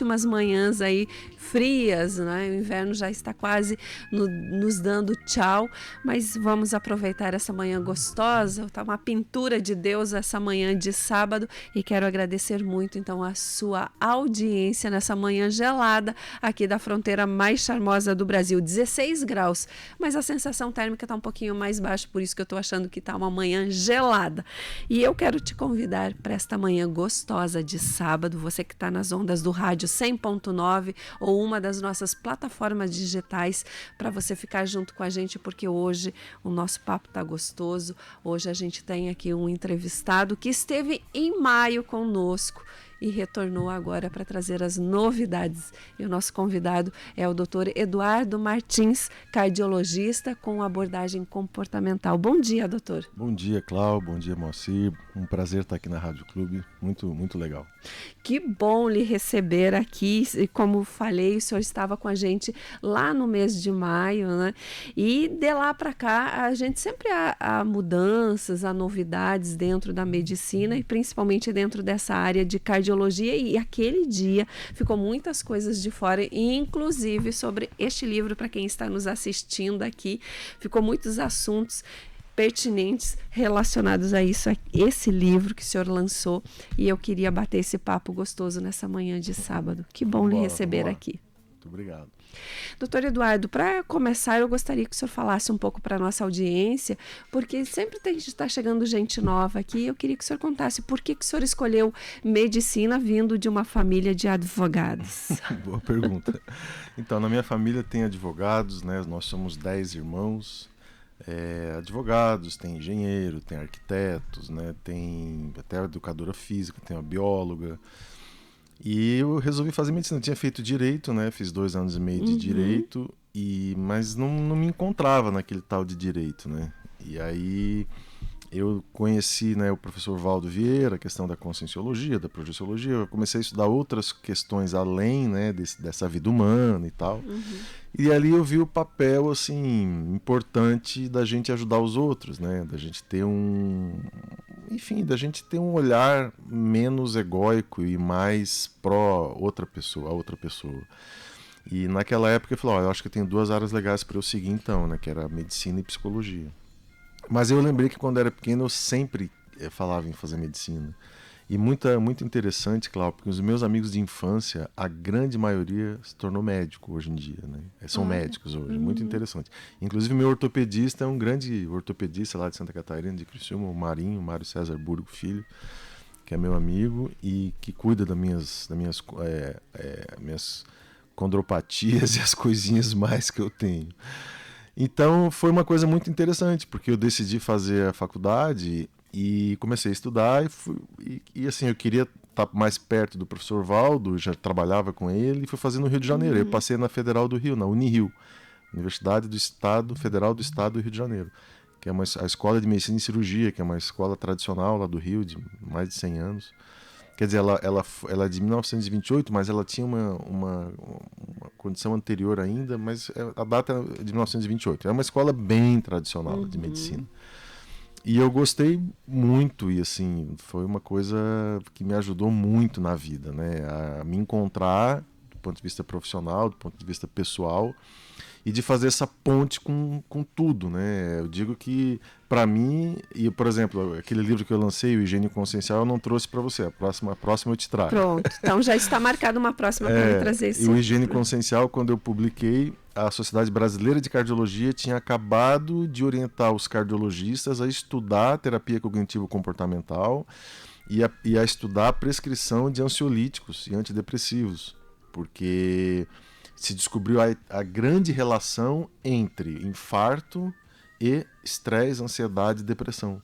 Umas manhãs aí frias, né? O inverno já está quase nos dando tchau, mas vamos aproveitar essa manhã gostosa. Tá uma pintura de Deus essa manhã de sábado e quero agradecer muito então a sua audiência nessa manhã gelada aqui da fronteira mais charmosa do Brasil, 16 graus, mas a sensação térmica está um pouquinho mais baixa, por isso que eu estou achando que está uma manhã gelada. E eu quero te convidar para esta manhã gostosa de sábado, você que está nas ondas do rádio 100.9 ou uma das nossas plataformas digitais, para você ficar junto com a gente, porque hoje o nosso papo está gostoso. Hoje a gente tem aqui um entrevistado que esteve em maio conosco e retornou agora para trazer as novidades. E o nosso convidado é o Dr. Eduardo Martins, cardiologista com abordagem comportamental. Bom dia, doutor. Bom dia, Cláudio. Bom dia, Moacir. Um prazer estar aqui na Rádio Clube. Muito legal. Que bom lhe receber aqui. E como falei, o senhor estava com a gente lá no mês de maio, né? E de lá para cá, a gente sempre há mudanças, há novidades dentro da medicina e principalmente dentro dessa área de cardiologia. E aquele dia ficou muitas coisas de fora, inclusive sobre este livro, para quem está nos assistindo aqui, ficou muitos assuntos pertinentes relacionados a isso, a esse livro que o senhor lançou, e eu queria bater esse papo gostoso nessa manhã de sábado. Que bom lhe receber aqui. Muito obrigado. Doutor Eduardo, para começar, eu gostaria que o senhor falasse um pouco para a nossa audiência, porque sempre está chegando gente nova aqui, eu queria que o senhor contasse por que o senhor escolheu medicina vindo de uma família de advogados. Boa pergunta. Então, na minha família tem advogados, né? Nós somos 10 irmãos, advogados, tem engenheiro, tem arquitetos, né? Tem até educadora física, tem uma bióloga. E eu resolvi fazer medicina. Eu tinha feito direito, né? Fiz 2 anos e meio de direito, mas não me encontrava naquele tal de direito, né? E aí eu conheci, né, o professor Valdo Vieira, a questão da conscienciologia, da projeciologia. Eu comecei a estudar outras questões além, né, dessa vida humana e tal. E ali eu vi o papel assim importante da gente ajudar os outros, né? Da gente ter da gente ter um olhar menos egóico e mais pró outra pessoa, a outra pessoa. E naquela época eu falei, eu acho que eu tenho 2 áreas legais para eu seguir então, né? Que era medicina e psicologia. Mas eu lembrei que quando eu era pequeno eu sempre falava em fazer medicina. E muito interessante, Cláudio, porque os meus amigos de infância, a grande maioria se tornou médico hoje em dia, né? São médicos hoje, muito interessante. Inclusive meu ortopedista é um grande ortopedista lá de Santa Catarina, de Criciúma, o Mário César Burgo Filho, que é meu amigo e que cuida das minhas condropatias e as coisinhas mais que eu tenho. Então foi uma coisa muito interessante, porque eu decidi fazer a faculdade e comecei a estudar e assim, eu queria estar mais perto do professor Valdo, já trabalhava com ele, e fui fazer no Rio de Janeiro. Eu passei na Federal do Rio, na Unirio, Universidade do Estado, Federal do Estado do Rio de Janeiro, que é a Escola de Medicina e Cirurgia, que é uma escola tradicional lá do Rio, de mais de 100 anos. Quer dizer, ela é de 1928, mas ela tinha uma condição anterior ainda, mas a data é de 1928. É uma escola bem tradicional de medicina. E eu gostei muito, e assim, foi uma coisa que me ajudou muito na vida, né? A me encontrar do ponto de vista profissional, do ponto de vista pessoal, e de fazer essa ponte com tudo, né? Eu digo que, para mim, e por exemplo, aquele livro que eu lancei, o Higiene Consciencial, eu não trouxe para você. A próxima eu te trago. Pronto, então já está marcada uma próxima para me trazer esse. E o Higiene Consciencial, quando eu publiquei, a Sociedade Brasileira de Cardiologia tinha acabado de orientar os cardiologistas a estudar terapia cognitivo-comportamental e a estudar a prescrição de ansiolíticos e antidepressivos, porque se descobriu a grande relação entre infarto e estresse, ansiedade e depressão.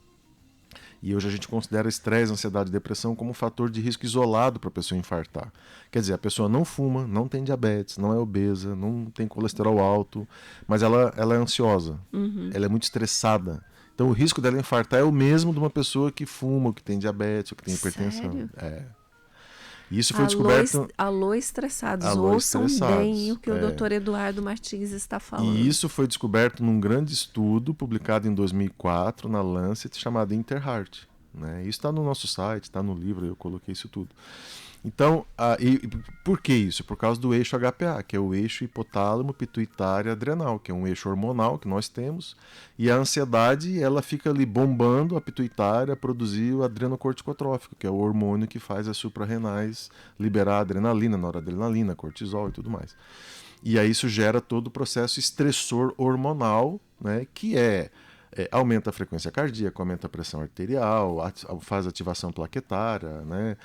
E hoje a gente considera estresse, ansiedade e depressão como um fator de risco isolado para a pessoa infartar. Quer dizer, a pessoa não fuma, não tem diabetes, não é obesa, não tem colesterol alto, mas ela é ansiosa, ela é muito estressada. Então o risco dela infartar é o mesmo de uma pessoa que fuma, ou que tem diabetes, ou que tem hipertensão. Sério? E isso foi descoberto... Alô, estressados. Alô, ouçam estressados. Bem o que o Dr. Eduardo Martins está falando. E isso foi descoberto num grande estudo publicado em 2004 na Lancet, chamado Interheart, né? Isso está no nosso site, está no livro, eu coloquei isso tudo. Então, e por que isso? Por causa do eixo HPA, que é o eixo hipotálamo, pituitário, adrenal, que é um eixo hormonal que nós temos, e a ansiedade, ela fica ali bombando a pituitária a produzir o adrenocorticotrófico, que é o hormônio que faz as suprarrenais liberar adrenalina, noradrenalina, cortisol e tudo mais. E aí isso gera todo o processo estressor hormonal, né, que aumenta a frequência cardíaca, aumenta a pressão arterial, faz ativação plaquetária, né,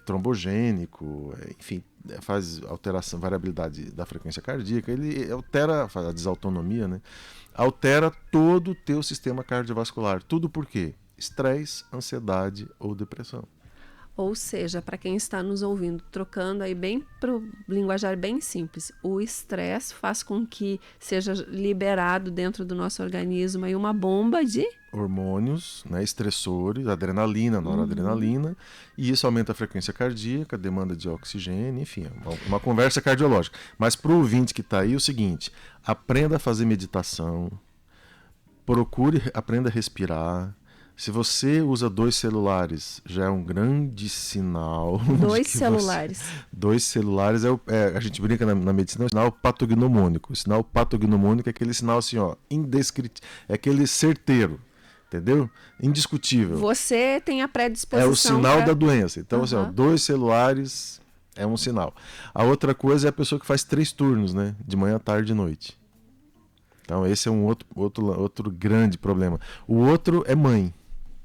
trombogênico, enfim, faz alteração, variabilidade da frequência cardíaca, ele altera, faz a desautonomia, né, altera todo o teu sistema cardiovascular. Tudo por quê? Estresse, ansiedade ou depressão. Ou seja, para quem está nos ouvindo, trocando aí bem para o linguajar bem simples, o estresse faz com que seja liberado dentro do nosso organismo aí uma bomba de hormônios, né, estressores, adrenalina, noradrenalina, e isso aumenta a frequência cardíaca, demanda de oxigênio, enfim, uma conversa cardiológica. Mas para o ouvinte que está aí, o seguinte, aprenda a fazer meditação, aprenda a respirar. Se você usa 2 celulares, já é um grande sinal. 2 celulares. 2 celulares a gente brinca na medicina, é o sinal patognomônico. O sinal patognomônico é aquele sinal assim, ó, indescritível, é aquele certeiro, entendeu? Indiscutível. Você tem a predisposição. É o sinal da doença. Então, assim, ó, 2 celulares é um sinal. A outra coisa é a pessoa que faz 3 turnos, né? De manhã, tarde e noite. Então, esse é um outro grande problema. O outro é mãe.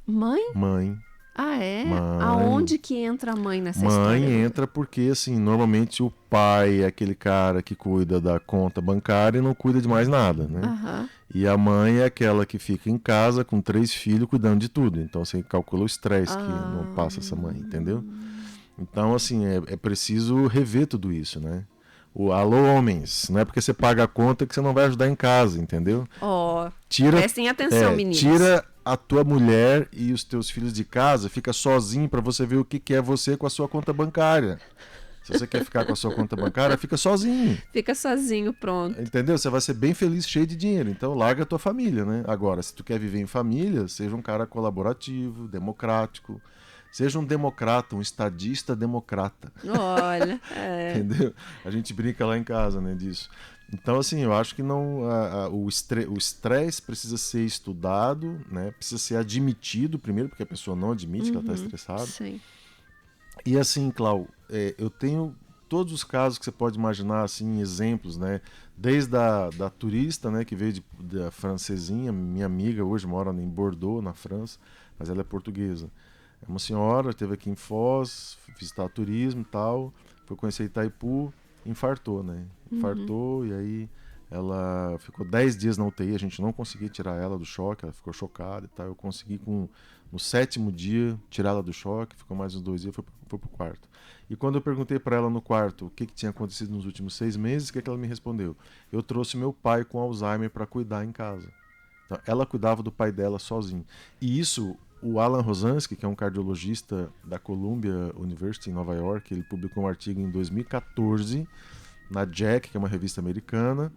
Mãe? Mãe. Ah, é? Mãe. Aonde que entra a mãe nessa história? Mãe entra porque, assim, normalmente o pai é aquele cara que cuida da conta bancária e não cuida de mais nada, né? Aham. E a mãe é aquela que fica em casa com 3 filhos cuidando de tudo. Então, você calcula o estresse que não passa essa mãe, entendeu? Então, assim, é preciso rever tudo isso, né? Alô, homens, não é porque você paga a conta que você não vai ajudar em casa, entendeu? Prestem atenção, meninos. Tira a tua mulher e os teus filhos de casa, fica sozinho para você ver o que é você com a sua conta bancária. Se você quer ficar com a sua conta bancária, fica sozinho. Fica sozinho, pronto. Entendeu? Você vai ser bem feliz, cheio de dinheiro. Então larga a tua família, né? Agora, se tu quer viver em família, seja um cara colaborativo, democrático. Seja um democrata, um estadista democrata. Olha, Entendeu? A gente brinca lá em casa, né, disso. Então, assim, eu acho que não, o estresse precisa ser estudado, né? Precisa ser admitido primeiro, porque a pessoa não admite que ela está estressada. Sim. E assim, Clau, eu tenho todos os casos que você pode imaginar, assim, exemplos, né? Desde da turista, né, que veio da francesinha, minha amiga, hoje mora em Bordeaux, na França, mas ela é portuguesa. É uma senhora, esteve aqui em Foz, visitar turismo e tal, foi conhecer Itaipu, infartou, né? Infartou e aí ela ficou 10 dias na UTI, a gente não conseguia tirar ela do choque, ela ficou chocada e tal. Eu consegui, no 7º dia, tirar ela do choque, ficou mais uns 2 dias, foi pro quarto. E quando eu perguntei para ela no quarto o que tinha acontecido nos últimos 6 meses, o que ela me respondeu? Eu trouxe meu pai com Alzheimer para cuidar em casa. Então, ela cuidava do pai dela sozinho. E isso... O Alan Rosansky, que é um cardiologista da Columbia University em Nova York, ele publicou um artigo em 2014 na JACC, que é uma revista americana,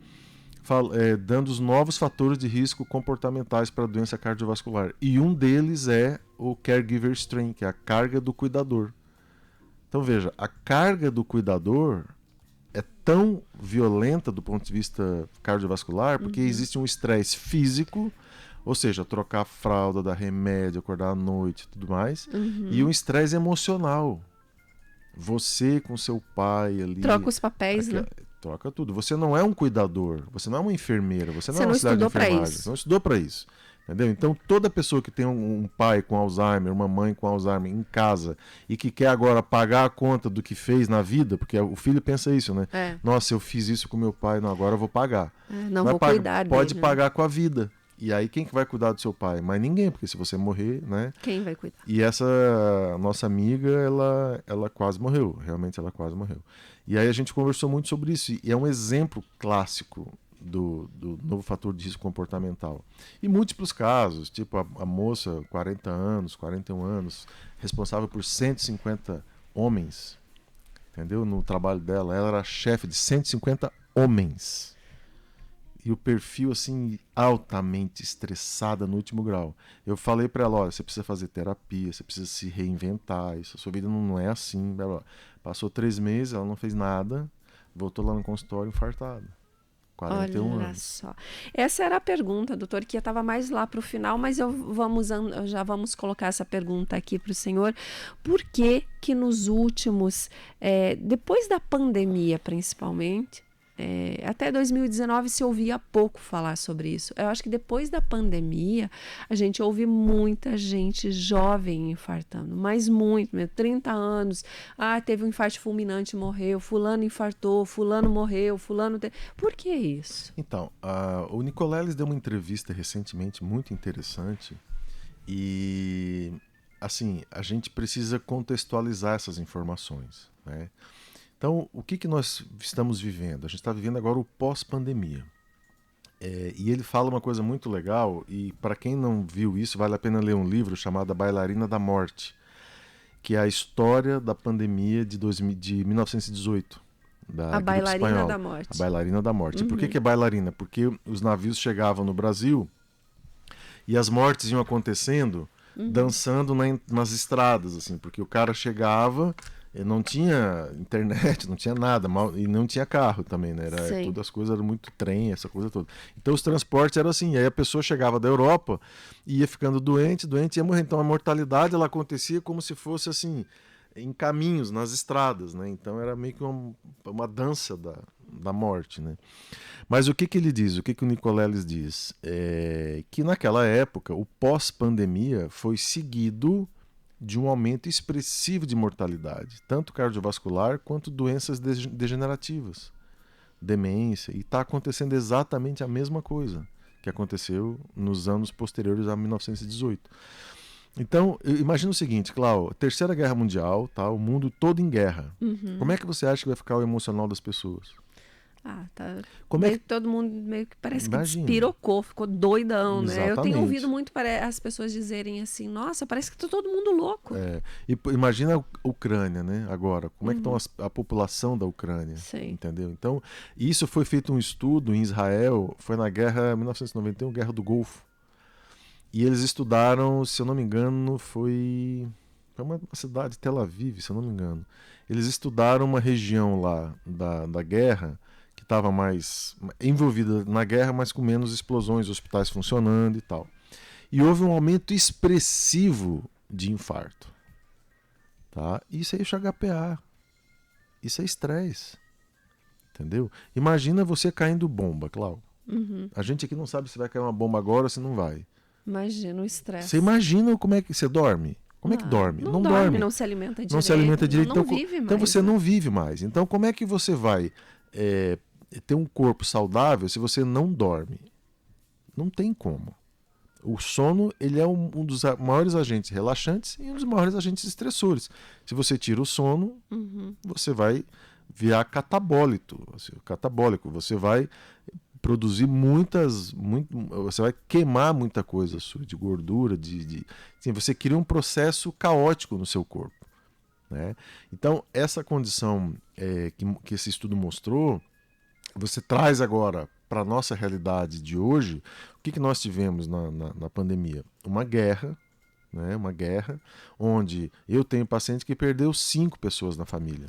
dando os novos fatores de risco comportamentais para a doença cardiovascular. E um deles é o caregiver strain, que é a carga do cuidador. Então veja, a carga do cuidador é tão violenta do ponto de vista cardiovascular porque existe um estresse físico, ou seja, trocar a fralda, dar remédio, acordar à noite e tudo mais. E um estresse emocional. Você com seu pai ali... Troca os papéis, né? Troca tudo. Você não é um cuidador, você não é uma enfermeira, você não é uma auxiliar de estudou para enfermagem. isso. Você não estudou para isso. Entendeu? Então, toda pessoa que tem um pai com Alzheimer, uma mãe com Alzheimer em casa e que quer agora pagar a conta do que fez na vida, porque o filho pensa isso, né? Nossa, eu fiz isso com meu pai, não, agora eu vou pagar. Vou cuidar dele. Pode pagar com a vida. E aí quem que vai cuidar do seu pai? Mas ninguém, porque se você morrer, né? Quem vai cuidar? E essa nossa amiga, ela quase morreu. Realmente ela quase morreu. E aí a gente conversou muito sobre isso. E é um exemplo clássico do novo fator de risco comportamental. E múltiplos casos, tipo a moça, 40 anos, 41 anos, responsável por 150 homens, entendeu? No trabalho dela, ela era chefe de 150 homens. e o perfil assim altamente estressada no último grau. Eu falei para ela, olha, você precisa fazer terapia, você precisa se reinventar, isso, a sua vida não é assim. Ela, passou 3 meses, ela não fez nada, voltou lá no consultório infartada. 41 Olha anos. só. Essa era a pergunta, doutor, que estava mais lá para o final, mas já vamos colocar essa pergunta aqui para o senhor. Por que que nos últimos, depois da pandemia principalmente, até 2019 se ouvia pouco falar sobre isso. Eu acho que depois da pandemia a gente ouve muita gente jovem infartando, mas muito, 30 anos. Ah, teve um infarto fulminante, morreu. Fulano infartou, fulano morreu, fulano... Por que isso? Então, o Nicoleles deu uma entrevista recentemente muito interessante e, assim, a gente precisa contextualizar essas informações, né? Então, o que nós estamos vivendo? A gente está vivendo agora o pós-pandemia. E ele fala uma coisa muito legal, e para quem não viu isso, vale a pena ler um livro chamado A Bailarina da Morte, que é a história da pandemia de 1918, da A gripe bailarina espanhola. da morte. A Bailarina da Morte. E por Uhum. que é bailarina? Porque os navios chegavam no Brasil e as mortes iam acontecendo dançando nas estradas, assim, porque o cara chegava, não tinha internet, não tinha nada, e não tinha carro também, né? Sim. Todas as coisas eram muito trem, essa coisa toda. Então os transportes eram assim, aí a pessoa chegava da Europa e ia ficando doente, ia morrer. Então a mortalidade ela acontecia como se fosse assim, em caminhos, nas estradas, né? Então era meio que uma dança da morte, né? Mas o que ele diz? O que o Nicoleles diz? Que naquela época, o pós-pandemia foi seguido de um aumento expressivo de mortalidade, tanto cardiovascular quanto doenças degenerativas, demência, e está acontecendo exatamente a mesma coisa que aconteceu nos anos posteriores a 1918. Então, imagina o seguinte, Cláudio, Terceira Guerra Mundial, tá? O mundo todo em guerra. Uhum. Como é que você acha que vai ficar o emocional das pessoas? Tá. Como é que... Todo mundo meio que parece que Imagina. despirocou, ficou doidão, né? Eu tenho Exatamente. ouvido muito as pessoas dizerem assim, nossa, parece que tá todo mundo louco. E imagina a Ucrânia, né? Agora, como é que estão a população da Ucrânia? Sim. Entendeu? Então, isso foi feito um estudo em Israel, foi na guerra 1991, Guerra do Golfo. E eles estudaram, se eu não me engano, foi uma cidade, Tel Aviv, se eu não me engano. Eles estudaram uma região lá da guerra que estava mais envolvida na guerra, mas com menos explosões, hospitais funcionando e tal. E houve um aumento expressivo de infarto. Tá? Isso é HPA. Isso é estresse. Entendeu? Imagina você caindo bomba, Cláudio. Uhum. A gente aqui não sabe se vai cair uma bomba agora ou se não vai. Imagina o estresse. Você imagina como é que você dorme? Como é que dorme? Não dorme, não se alimenta direito. Não se alimenta direito. Não vive mais. Então você não vive mais. Então como é que você vai ter um corpo saudável se você não dorme? Não tem como. O sono ele é um dos maiores agentes relaxantes e um dos maiores agentes estressores. Se você tira o sono, você vai virar catabólico. Você vai produzir você vai queimar muita coisa sua, de gordura, assim, você cria um processo caótico no seu corpo, né? Então essa condição que esse estudo mostrou, você traz agora para a nossa realidade de hoje. O que nós tivemos na pandemia? Uma guerra, né? Uma guerra onde eu tenho paciente que perdeu 5 pessoas na família.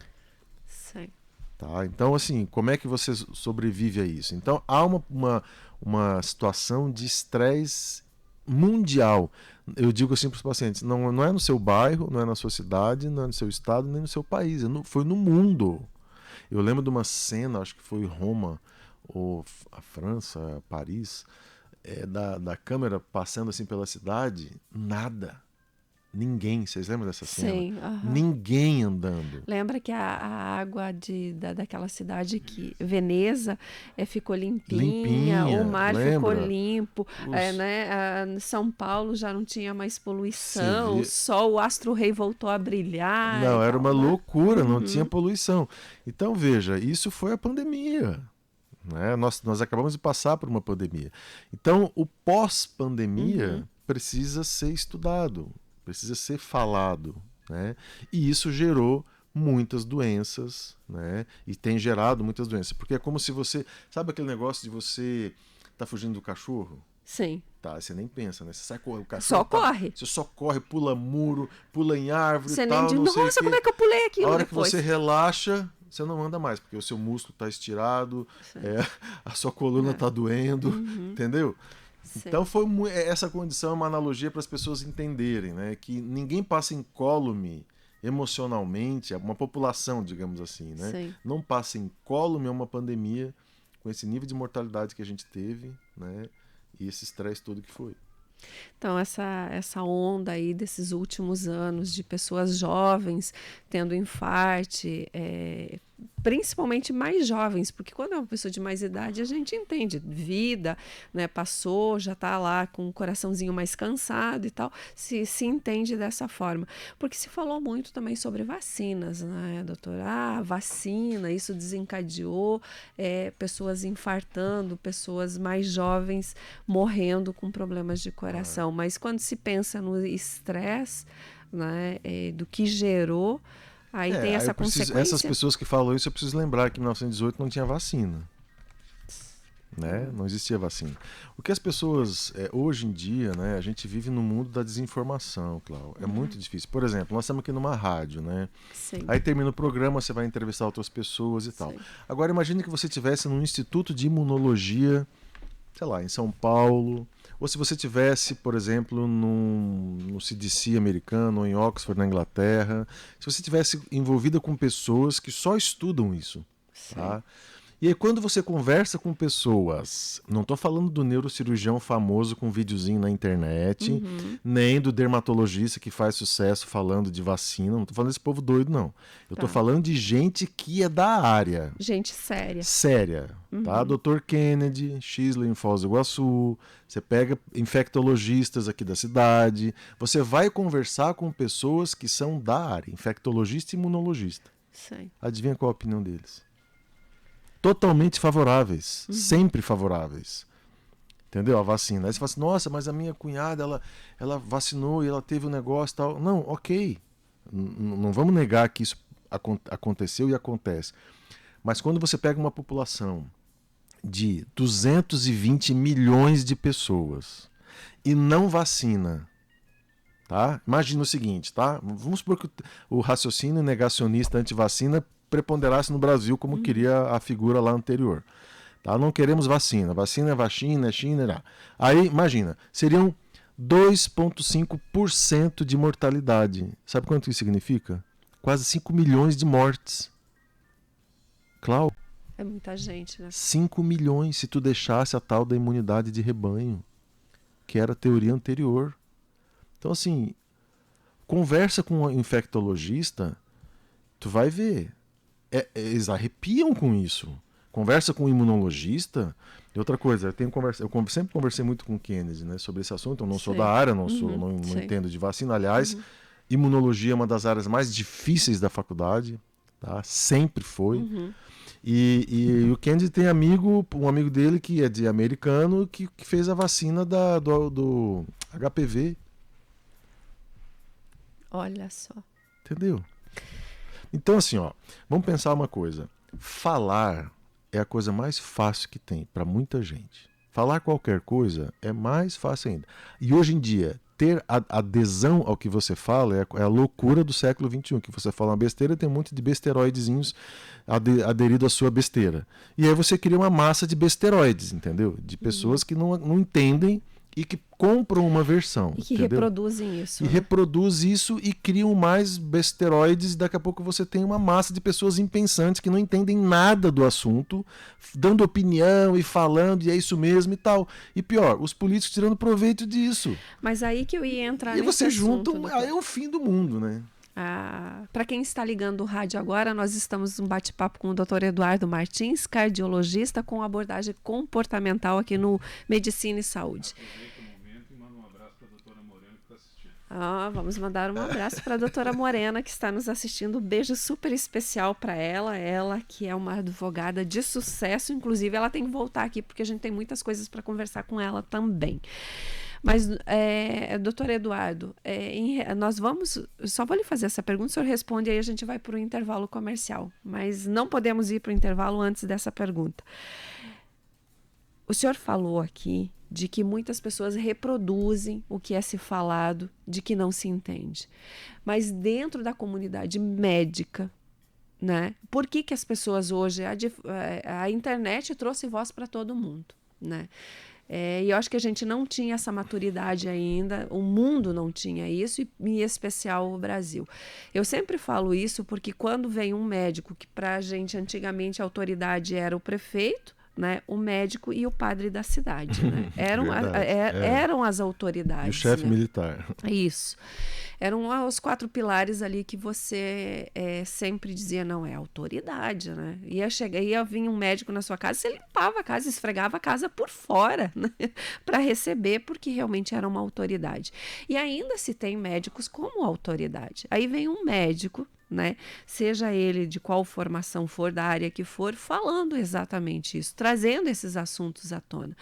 Sim. Tá? Então, assim, como é que você sobrevive a isso? Então, há uma situação de estresse mundial. Eu digo assim para os pacientes, não é no seu bairro, não é na sua cidade, não é no seu estado, nem no seu país, foi no mundo. Eu lembro de uma cena, acho que foi Roma, ou a França, Paris, da câmera passando assim pela cidade, nada. Ninguém, vocês lembram dessa cena? Sim. Ninguém andando. Lembra que a água daquela cidade Veneza ficou limpinha, o mar ficou limpo, né? São Paulo já não tinha mais poluição, o sol, o astro-rei voltou a brilhar. Não, era uma loucura, não tinha poluição. Então veja, isso foi a pandemia. Né? Nós acabamos de passar por uma pandemia. Então o pós-pandemia precisa ser estudado, precisa ser falado, né? E isso gerou muitas doenças, né? E tem gerado muitas doenças. Porque é como se você... Sabe aquele negócio de você tá fugindo do cachorro? Sim. Tá, você nem pensa, né? Você sai correndo, o cachorro Só corre. Você só corre, pula muro, pula em árvore Você e nem tal, diz, não sei o nossa, quê. como é que eu pulei aquilo A hora depois? que você relaxa, você não anda mais, porque o seu músculo está estirado, a sua coluna está doendo, entendeu? Sim. Então essa condição é uma analogia para as pessoas entenderem, né? Que ninguém passa incólume emocionalmente, uma população, digamos assim, né? Sim. Não passa incólume a uma pandemia com esse nível de mortalidade que a gente teve, né? E esse estresse todo que foi. Então, essa onda aí desses últimos anos de pessoas jovens tendo infarte, principalmente mais jovens, porque quando é uma pessoa de mais idade, a gente entende, vida, né, passou, já está lá com o coraçãozinho mais cansado e tal, se entende dessa forma. Porque se falou muito também sobre vacinas, né, doutora? Ah, vacina, isso desencadeou pessoas infartando, pessoas mais jovens morrendo com problemas de coração. Mas quando se pensa no estresse, né, do que gerou, aí tem essa consequência. Essas pessoas que falam isso, eu preciso lembrar que em 1918 não tinha vacina. Né? Não existia vacina. O que as pessoas, hoje em dia, né, a gente vive no mundo da desinformação, Cláudia. É muito difícil. Por exemplo, nós estamos aqui numa rádio, né? Sim. Aí termina o programa, você vai entrevistar outras pessoas e tal. Sim. Agora imagine que você estivesse num instituto de imunologia, sei lá, em São Paulo, ou se você estivesse, por exemplo, no CDC americano, ou em Oxford, na Inglaterra, se você estivesse envolvida com pessoas que só estudam isso, tá? E aí quando você conversa com pessoas, não estou falando do neurocirurgião famoso com um videozinho na internet, nem do dermatologista que faz sucesso falando de vacina, não estou falando desse povo doido, não. Eu estou falando de gente que é da área. Gente séria. Séria, tá? Dr. Kennedy, Xisler em Foz do Iguaçu, você pega infectologistas aqui da cidade, você vai conversar com pessoas que são da área, infectologista e imunologista. Sim. Adivinha qual a opinião deles? Totalmente favoráveis, sempre favoráveis. Entendeu? A vacina. Aí você fala assim, nossa, mas a minha cunhada, ela vacinou e ela teve um negócio e tal. Não, ok. Não vamos negar que isso aconteceu e acontece. Mas quando você pega uma população de 220 milhões de pessoas e não vacina, tá? Imagina o seguinte, tá? Vamos supor que o raciocínio negacionista anti-vacina preponderasse no Brasil como queria a figura lá anterior. Tá? Não queremos vacina. Vacina é vacina, é China. Aí, imagina, seriam 2,5% de mortalidade. Sabe quanto isso significa? Quase 5 milhões de mortes. Clau? É muita gente, né? 5 milhões se tu deixasse a tal da imunidade de rebanho, que era a teoria anterior. Então, assim, conversa com um infectologista, tu vai ver. Eles arrepiam com isso. Conversa com um imunologista. E outra coisa, eu sempre conversei muito com o Kennedy, né, sobre esse assunto. Eu não sou da área, não entendo de vacina. Aliás, imunologia é uma das áreas mais difíceis da faculdade. Tá? Sempre foi. E o Kennedy tem um amigo dele que é de americano que fez a vacina do HPV. Olha só. Entendeu? Então, assim, ó, vamos pensar uma coisa. Falar é a coisa mais fácil que tem para muita gente. Falar qualquer coisa é mais fácil ainda. E hoje em dia, ter adesão ao que você fala é a loucura do século XXI. Que você fala uma besteira, tem um monte de besteroidezinhos aderido à sua besteira. E aí você cria uma massa de besteroides, entendeu? De pessoas que não entendem e que compram uma versão. E que entendeu? reproduzem isso. E reproduz isso e criam mais besteroides, e daqui a pouco você tem uma massa de pessoas impensantes que não entendem nada do assunto, dando opinião e falando, e é isso mesmo e tal. E pior, os políticos tirando proveito disso. Mas aí que eu ia entrar E nesse você junta, assunto, aí é o fim do mundo, né? Para quem está ligando o rádio agora, nós estamos num bate-papo com o Dr. Eduardo Martins, cardiologista com abordagem comportamental aqui no Medicina e Saúde. Vamos mandar um abraço para a doutora Morena, que está nos assistindo. Um beijo super especial para ela que é uma advogada de sucesso. Inclusive, ela tem que voltar aqui porque a gente tem muitas coisas para conversar com ela também. Mas, doutor Eduardo, nós vamos... Só vou lhe fazer essa pergunta, o senhor responde, aí a gente vai para o intervalo comercial. Mas não podemos ir para o intervalo antes dessa pergunta. O senhor falou aqui de que muitas pessoas reproduzem o que é se falado, de que não se entende. Mas dentro da comunidade médica, né? Por que as pessoas hoje... A internet trouxe voz para todo mundo, né? E eu acho que a gente não tinha essa maturidade ainda, o mundo não tinha isso, e em especial o Brasil. Eu sempre falo isso porque quando vem um médico, que para a gente antigamente a autoridade era o prefeito, né, o médico e o padre da cidade, né? Eram as autoridades. E o chefe, né? militar. Isso. Eram os 4 pilares ali que você sempre dizia, não, é autoridade, né? Ia vir um médico na sua casa, você limpava a casa, esfregava a casa por fora, né? Para receber, porque realmente era uma autoridade. E ainda se tem médicos como autoridade. Aí vem um médico, né? Seja ele de qual formação for, da área que for, falando exatamente isso, trazendo esses assuntos à tona.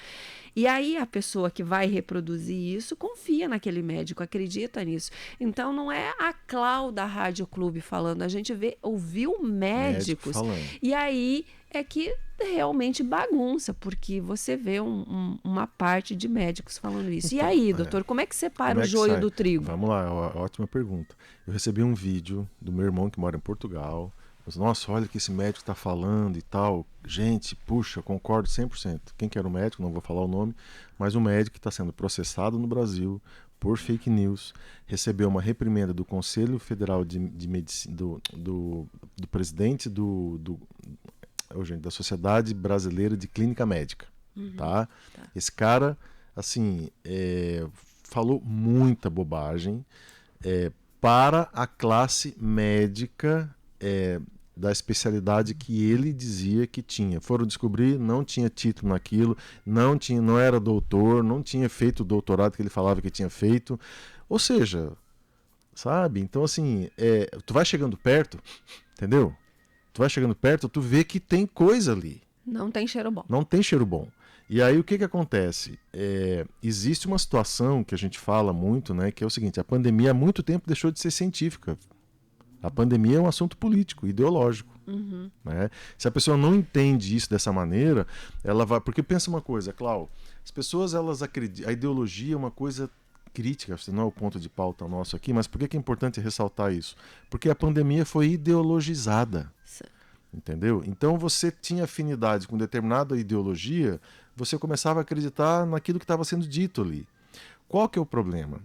E aí a pessoa que vai reproduzir isso confia naquele médico, acredita nisso. Então não é a Clau da Rádio Clube falando, a gente ouviu médicos. E aí é que realmente bagunça, porque você vê uma parte de médicos falando isso. Então, e aí, doutor, como é que separa o joio do trigo? Vamos lá, ótima pergunta. Eu recebi um vídeo do meu irmão que mora em Portugal. Nossa, olha o que esse médico está falando e tal. Gente, puxa, concordo 100%. Quem que era o médico, não vou falar o nome, mas o médico que está sendo processado no Brasil por fake news, recebeu uma reprimenda do Conselho Federal de Medicina, do presidente da Sociedade Brasileira de Clínica Médica. Tá? Esse cara, assim, falou muita bobagem para a classe médica da especialidade que ele dizia que tinha. Foram descobrir, não tinha título naquilo, não era doutor, não tinha feito o doutorado que ele falava que tinha feito. Ou seja, sabe? Então, assim, tu vai chegando perto, entendeu? Tu vai chegando perto, tu vê que tem coisa ali. Não tem cheiro bom. Não tem cheiro bom. E aí o que acontece? Existe uma situação que a gente fala muito, né, que é o seguinte: a pandemia há muito tempo deixou de ser científica. A pandemia é um assunto político, ideológico. Né? Se a pessoa não entende isso dessa maneira, ela vai... Porque pensa uma coisa, Clau, as pessoas elas acreditam... A ideologia é uma coisa crítica, não é o ponto de pauta nosso aqui, mas por que é importante ressaltar isso? Porque a pandemia foi ideologizada. Sim. Entendeu? Então você tinha afinidade com determinada ideologia, você começava a acreditar naquilo que estava sendo dito ali. Qual que é o problema?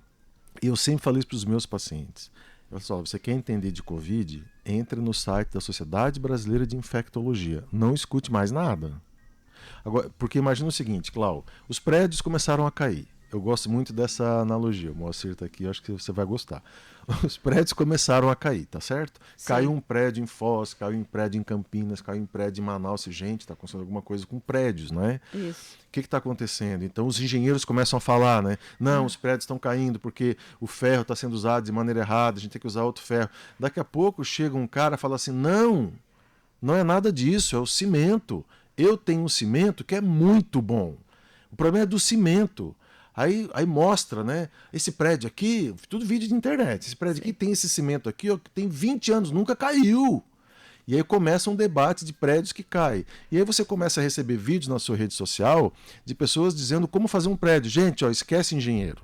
Eu sempre falei isso para os meus pacientes. Olha só, você quer entender de Covid? Entre no site da Sociedade Brasileira de Infectologia. Não escute mais nada. Agora, porque imagina o seguinte, Clau, os prédios começaram a cair. Eu gosto muito dessa analogia, o Moacir está aqui, acho que você vai gostar. Os prédios começaram a cair, tá certo? Sim. Caiu um prédio em Foz, caiu um prédio em Campinas, caiu um prédio em Manaus. Gente, está acontecendo alguma coisa com prédios, não é? Isso. O que está acontecendo? Então os engenheiros começam a falar, né? Não, os prédios estão caindo porque o ferro está sendo usado de maneira errada, a gente tem que usar outro ferro. Daqui a pouco chega um cara e fala assim, não é nada disso, é o cimento. Eu tenho um cimento que é muito bom. O problema é do cimento. Aí mostra, né? Esse prédio aqui, tudo vídeo de internet. Esse prédio aqui tem esse cimento aqui, ó, que tem 20 anos, nunca caiu. E aí começa um debate de prédios que caem. E aí você começa a receber vídeos na sua rede social de pessoas dizendo como fazer um prédio. Gente, ó, esquece engenheiro.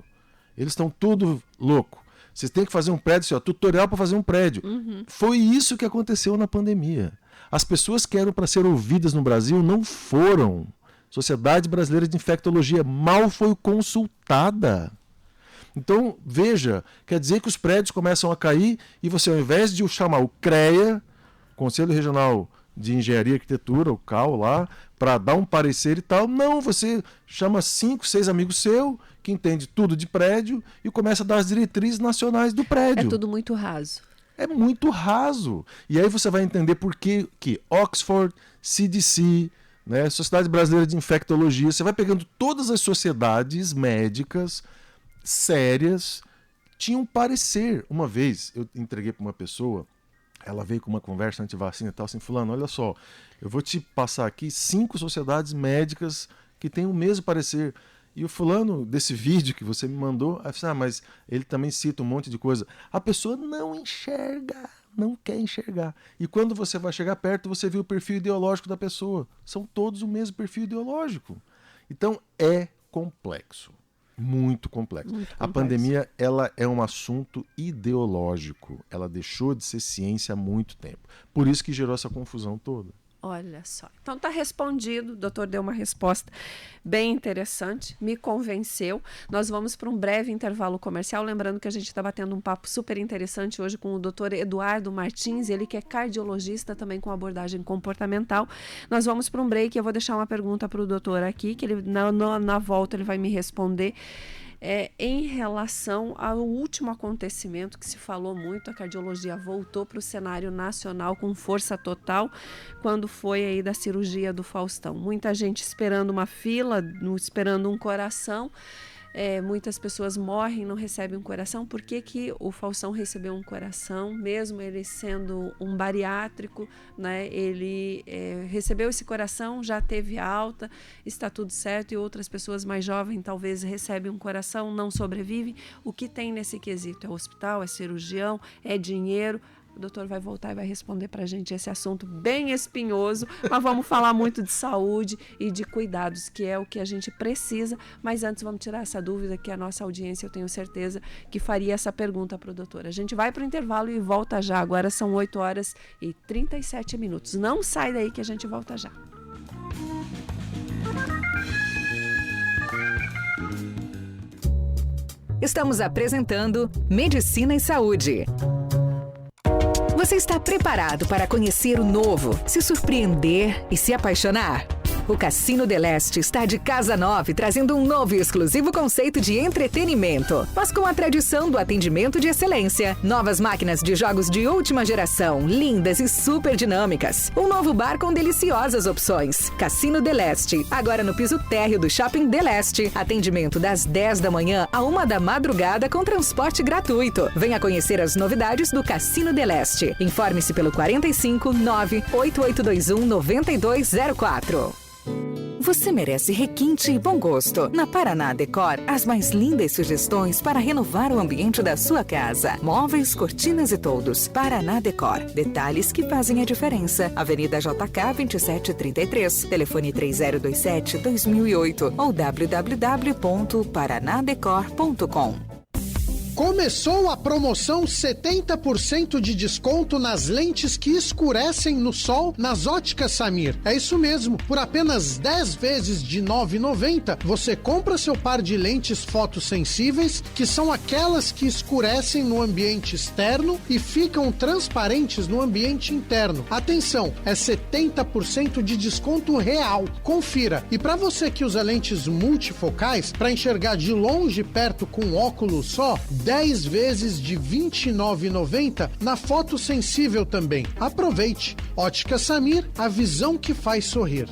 Eles estão tudo louco. Vocês têm que fazer um prédio, assim, ó, tutorial para fazer um prédio. Foi isso que aconteceu na pandemia. As pessoas que eram para ser ouvidas no Brasil não foram. Sociedade Brasileira de Infectologia mal foi consultada. Então, veja, quer dizer que os prédios começam a cair e você, ao invés de chamar o CREA, Conselho Regional de Engenharia e Arquitetura, o CAU lá, para dar um parecer e tal, não, você chama 5, 6 amigos seus, que entende tudo de prédio, e começa a dar as diretrizes nacionais do prédio. É tudo muito raso. É muito raso. E aí você vai entender por que Oxford, CDC... né, Sociedade Brasileira de Infectologia, você vai pegando todas as sociedades médicas sérias, tinham um parecer. Uma vez eu entreguei para uma pessoa, ela veio com uma conversa anti-vacina e tal, assim, fulano, olha só, eu vou te passar aqui 5 sociedades médicas que têm o mesmo parecer. E o fulano desse vídeo que você me mandou, mas ele também cita um monte de coisa. A pessoa não enxerga, não quer enxergar. E quando você vai chegar perto, você vê o perfil ideológico da pessoa. São todos o mesmo perfil ideológico. Então é complexo, muito complexo. A pandemia, ela é um assunto ideológico. Ela deixou de ser ciência há muito tempo. Por isso que gerou essa confusão toda. Olha só. Então está respondido, o doutor deu uma resposta bem interessante, me convenceu. Nós vamos para um breve intervalo comercial, lembrando que a gente está batendo um papo super interessante hoje com o doutor Eduardo Martins, ele que é cardiologista também com abordagem comportamental. Nós vamos para um break e eu vou deixar uma pergunta para o doutor aqui, que ele na volta ele vai me responder. Em relação ao último acontecimento que se falou muito, a cardiologia voltou para o cenário nacional com força total quando foi aí da cirurgia do Faustão. Muita gente esperando uma fila, esperando um coração. Muitas pessoas morrem, não recebem um coração. Por que o Faustão recebeu um coração, mesmo ele sendo um bariátrico, né? Ele recebeu esse coração, já teve alta, está tudo certo, e outras pessoas mais jovens talvez recebem um coração, não sobrevivem. O que tem nesse quesito? É hospital, é cirurgião, é dinheiro? O doutor vai voltar e vai responder para a gente esse assunto bem espinhoso, mas vamos falar muito de saúde e de cuidados, que é o que a gente precisa. Mas antes vamos tirar essa dúvida que a nossa audiência, eu tenho certeza, que faria essa pergunta para o doutor. A gente vai para o intervalo e volta já. Agora são 8h37. Não sai daí que a gente volta já. Estamos apresentando Medicina e Saúde. Você está preparado para conhecer o novo, se surpreender e se apaixonar? O Cassino del Este está de casa nova, trazendo um novo e exclusivo conceito de entretenimento, mas com a tradição do atendimento de excelência. Novas máquinas de jogos de última geração, lindas e super dinâmicas. Um novo bar com deliciosas opções. Cassino del Este, agora no piso térreo do Shopping del Este. Atendimento das 10 da manhã à 1 da madrugada com transporte gratuito. Venha conhecer as novidades do Cassino del Este. Informe-se pelo 45 98821 9204. Você merece requinte e bom gosto. Na Paraná Decor, as mais lindas sugestões para renovar o ambiente da sua casa. Móveis, cortinas e toldos. Paraná Decor. Detalhes que fazem a diferença. Avenida JK 2733. Telefone 3027-2008 ou www.paranadecor.com. Começou a promoção 70% de desconto nas lentes que escurecem no sol nas Óticas Samir. É isso mesmo, por apenas 10 vezes de R$ 9,90, você compra seu par de lentes fotossensíveis, que são aquelas que escurecem no ambiente externo e ficam transparentes no ambiente interno. Atenção, é 70% de desconto real. Confira. E para você que usa lentes multifocais, para enxergar de longe e perto com um óculos só, 10 vezes de R$ 29,90 na fotossensível também. Aproveite. Ótica Samir, a visão que faz sorrir.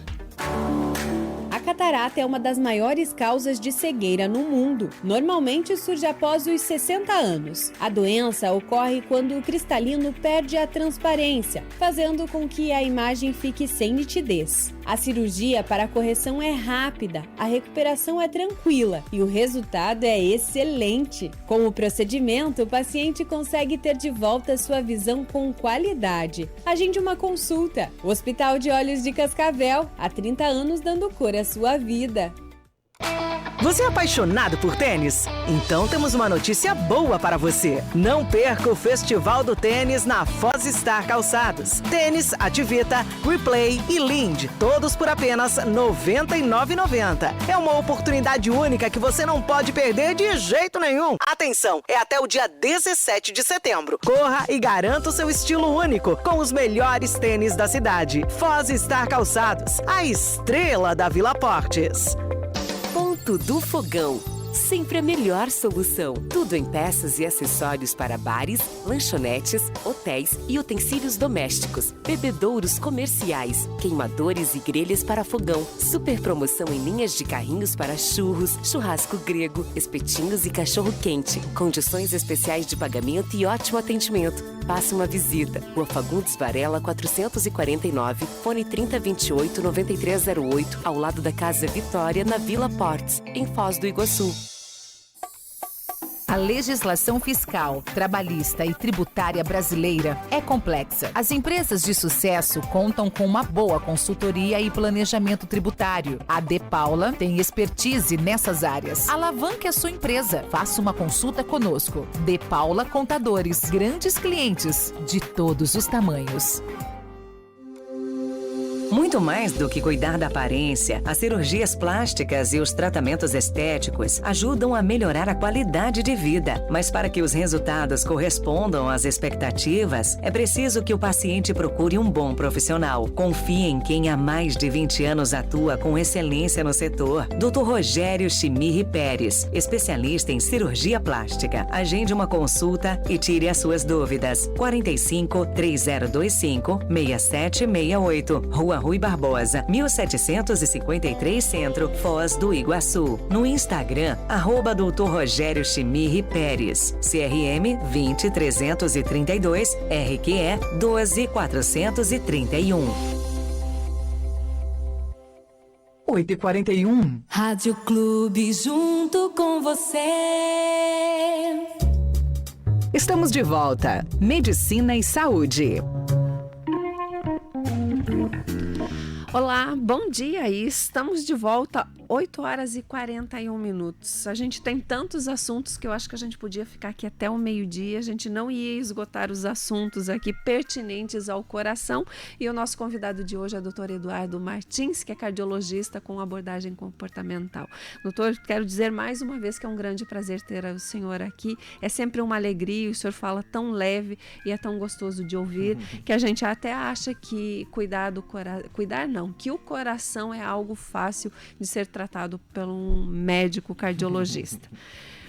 A catarata é uma das maiores causas de cegueira no mundo. Normalmente surge após os 60 anos. A doença ocorre quando o cristalino perde a transparência, fazendo com que a imagem fique sem nitidez. A cirurgia para a correção é rápida, a recuperação é tranquila e o resultado é excelente. Com o procedimento, o paciente consegue ter de volta sua visão com qualidade. Agende uma consulta. O Hospital de Olhos de Cascavel, há 30 anos dando cor à sua vida. Você é apaixonado por tênis? Então temos uma notícia boa para você. Não perca o Festival do Tênis na Foz Star Calçados. Tênis, Ativita, Replay e Lind, todos por apenas R$ 99,90. É uma oportunidade única que você não pode perder de jeito nenhum. Atenção, é até o dia 17 de setembro. Corra e garanta o seu estilo único com os melhores tênis da cidade. Foz Star Calçados, a estrela da Vila Portes. Ponto do Fogão. sempre a melhor solução. Tudo em peças e acessórios para bares, lanchonetes, hotéis e utensílios domésticos, bebedouros comerciais, queimadores e grelhas para fogão. Super promoção em linhas de carrinhos para churros, churrasco grego, espetinhos e cachorro-quente. Condições especiais de pagamento e ótimo atendimento. Faça uma visita. Rua Fagundes Varela, 449, fone 3028-9308, ao lado da Casa Vitória, na Vila Portes, em Foz do Iguaçu. A legislação fiscal, trabalhista e tributária brasileira é complexa. As empresas de sucesso contam com uma boa consultoria e planejamento tributário. A De Paula tem expertise nessas áreas. Alavanque a sua empresa. Faça uma consulta conosco. De Paula Contadores. Grandes clientes de todos os tamanhos. Muito mais do que cuidar da aparência, as cirurgias plásticas e os tratamentos estéticos ajudam a melhorar a qualidade de vida. Mas para que os resultados correspondam às expectativas, é preciso que o paciente procure um bom profissional. Confie em quem há mais de 20 anos atua com excelência no setor. Dr. Rogério Chimirri Pérez, especialista em cirurgia plástica. Agende uma consulta e tire as suas dúvidas. 45-3025-6768, Rua Rui Barbosa, 1753 Centro, Foz do Iguaçu. No Instagram, @Dr. Rogério Chimirri Pérez, CRM 20332, RQE 12431. 8h41. Rádio Clube, junto com você. Estamos de volta. Medicina e Saúde. Olá, bom dia, e estamos de volta, 8h41. A gente tem tantos assuntos que eu acho que a gente podia ficar aqui até o meio-dia, a gente não ia esgotar os assuntos aqui pertinentes ao coração, e o nosso convidado de hoje é o Dr. Eduardo Martins, que é cardiologista com abordagem comportamental. Doutor, quero dizer mais uma vez que é um grande prazer ter o senhor aqui, é sempre uma alegria, o senhor fala tão leve e é tão gostoso de ouvir, que a gente até acha que que o coração é algo fácil de ser tratado por um médico cardiologista.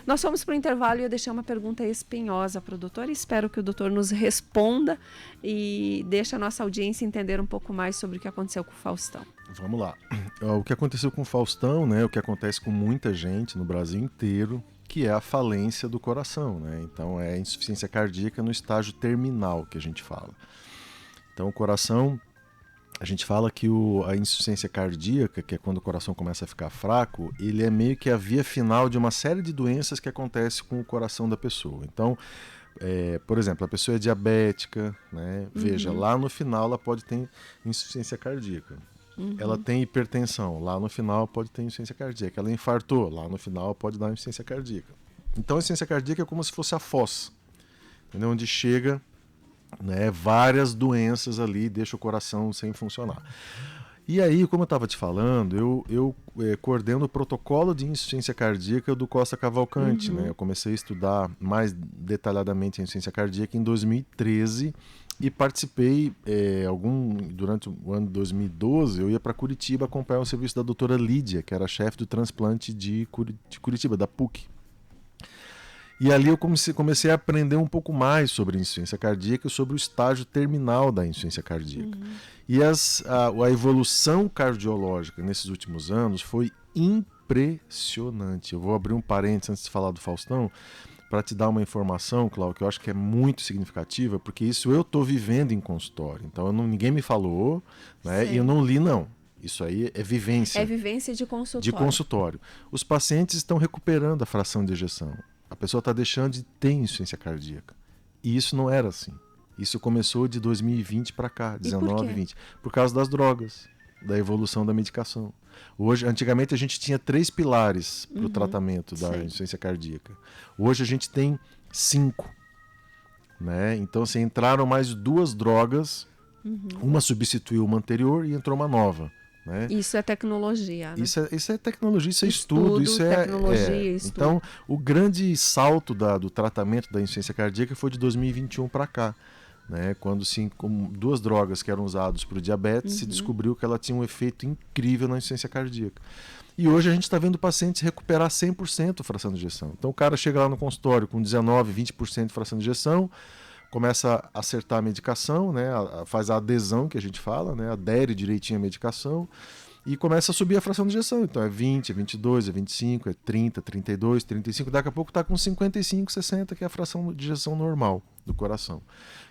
Nós fomos para o intervalo e eu deixei uma pergunta espinhosa para o doutor e espero que o doutor nos responda e deixe a nossa audiência entender um pouco mais sobre o que aconteceu com o Faustão. Vamos lá. O que aconteceu com o Faustão, né? O que acontece com muita gente no Brasil inteiro, que é a falência do coração, né? Então é a insuficiência cardíaca no estágio terminal que a gente fala. Então o coração... A gente fala que a insuficiência cardíaca, que é quando o coração começa a ficar fraco, ele é meio que a via final de uma série de doenças que acontece com o coração da pessoa. Então, por exemplo, a pessoa é diabética, né? Veja, lá no final ela pode ter insuficiência cardíaca. Ela tem hipertensão, lá no final pode ter insuficiência cardíaca. Ela infartou, lá no final pode dar insuficiência cardíaca. Então a insuficiência cardíaca é como se fosse a foz, entendeu? Onde chega... né, várias doenças ali, deixa o coração sem funcionar. E aí, como eu estava te falando, eu coordeno o protocolo de insuficiência cardíaca do Costa Cavalcante. Né? Eu comecei a estudar mais detalhadamente a insuficiência cardíaca em 2013 e participei, durante o ano de 2012, eu ia para Curitiba acompanhar o serviço da doutora Lídia, que era chefe do transplante de Curitiba, da PUC. E ali eu comecei a aprender um pouco mais sobre insuficiência cardíaca, sobre o estágio terminal da insuficiência cardíaca. E a evolução cardiológica nesses últimos anos foi impressionante. Eu vou abrir um parênteses antes de falar do Faustão, para te dar uma informação, Cláudio, que eu acho que é muito significativa, porque isso eu estou vivendo em consultório. Então ninguém me falou, né, e eu não li, não. Isso aí é vivência. É vivência de consultório. De consultório. Os pacientes estão recuperando a fração de ejeção. A pessoa está deixando de ter insuficiência cardíaca. E isso não era assim. Isso começou de 2020 para cá, 19, 20. Por causa das drogas, da evolução da medicação. Antigamente a gente tinha 3 pilares para o tratamento da insuficiência cardíaca. Hoje a gente tem 5. Né? Então, assim, entraram mais 2 drogas, uma substituiu uma anterior e entrou uma nova. Né? Isso é tecnologia. Né? Isso é tecnologia, isso é estudo. Isso tecnologia, estudo. Então, o grande salto do tratamento da insuficiência cardíaca foi de 2021 para cá. né? Quando com 2 drogas que eram usadas para o diabetes, se descobriu que ela tinha um efeito incrível na insuficiência cardíaca. E hoje a gente está vendo pacientes recuperar 100% a fração de ejeção. Então o cara chega lá no consultório com 19%, 20% de fração de ejeção, começa a acertar a medicação, né? Faz a adesão que a gente fala, né? Adere direitinho a medicação e começa a subir a fração de ejeção. Então é 20, é 22, é 25, é 30, 32, 35, daqui a pouco está com 55, 60, que é a fração de ejeção normal do coração.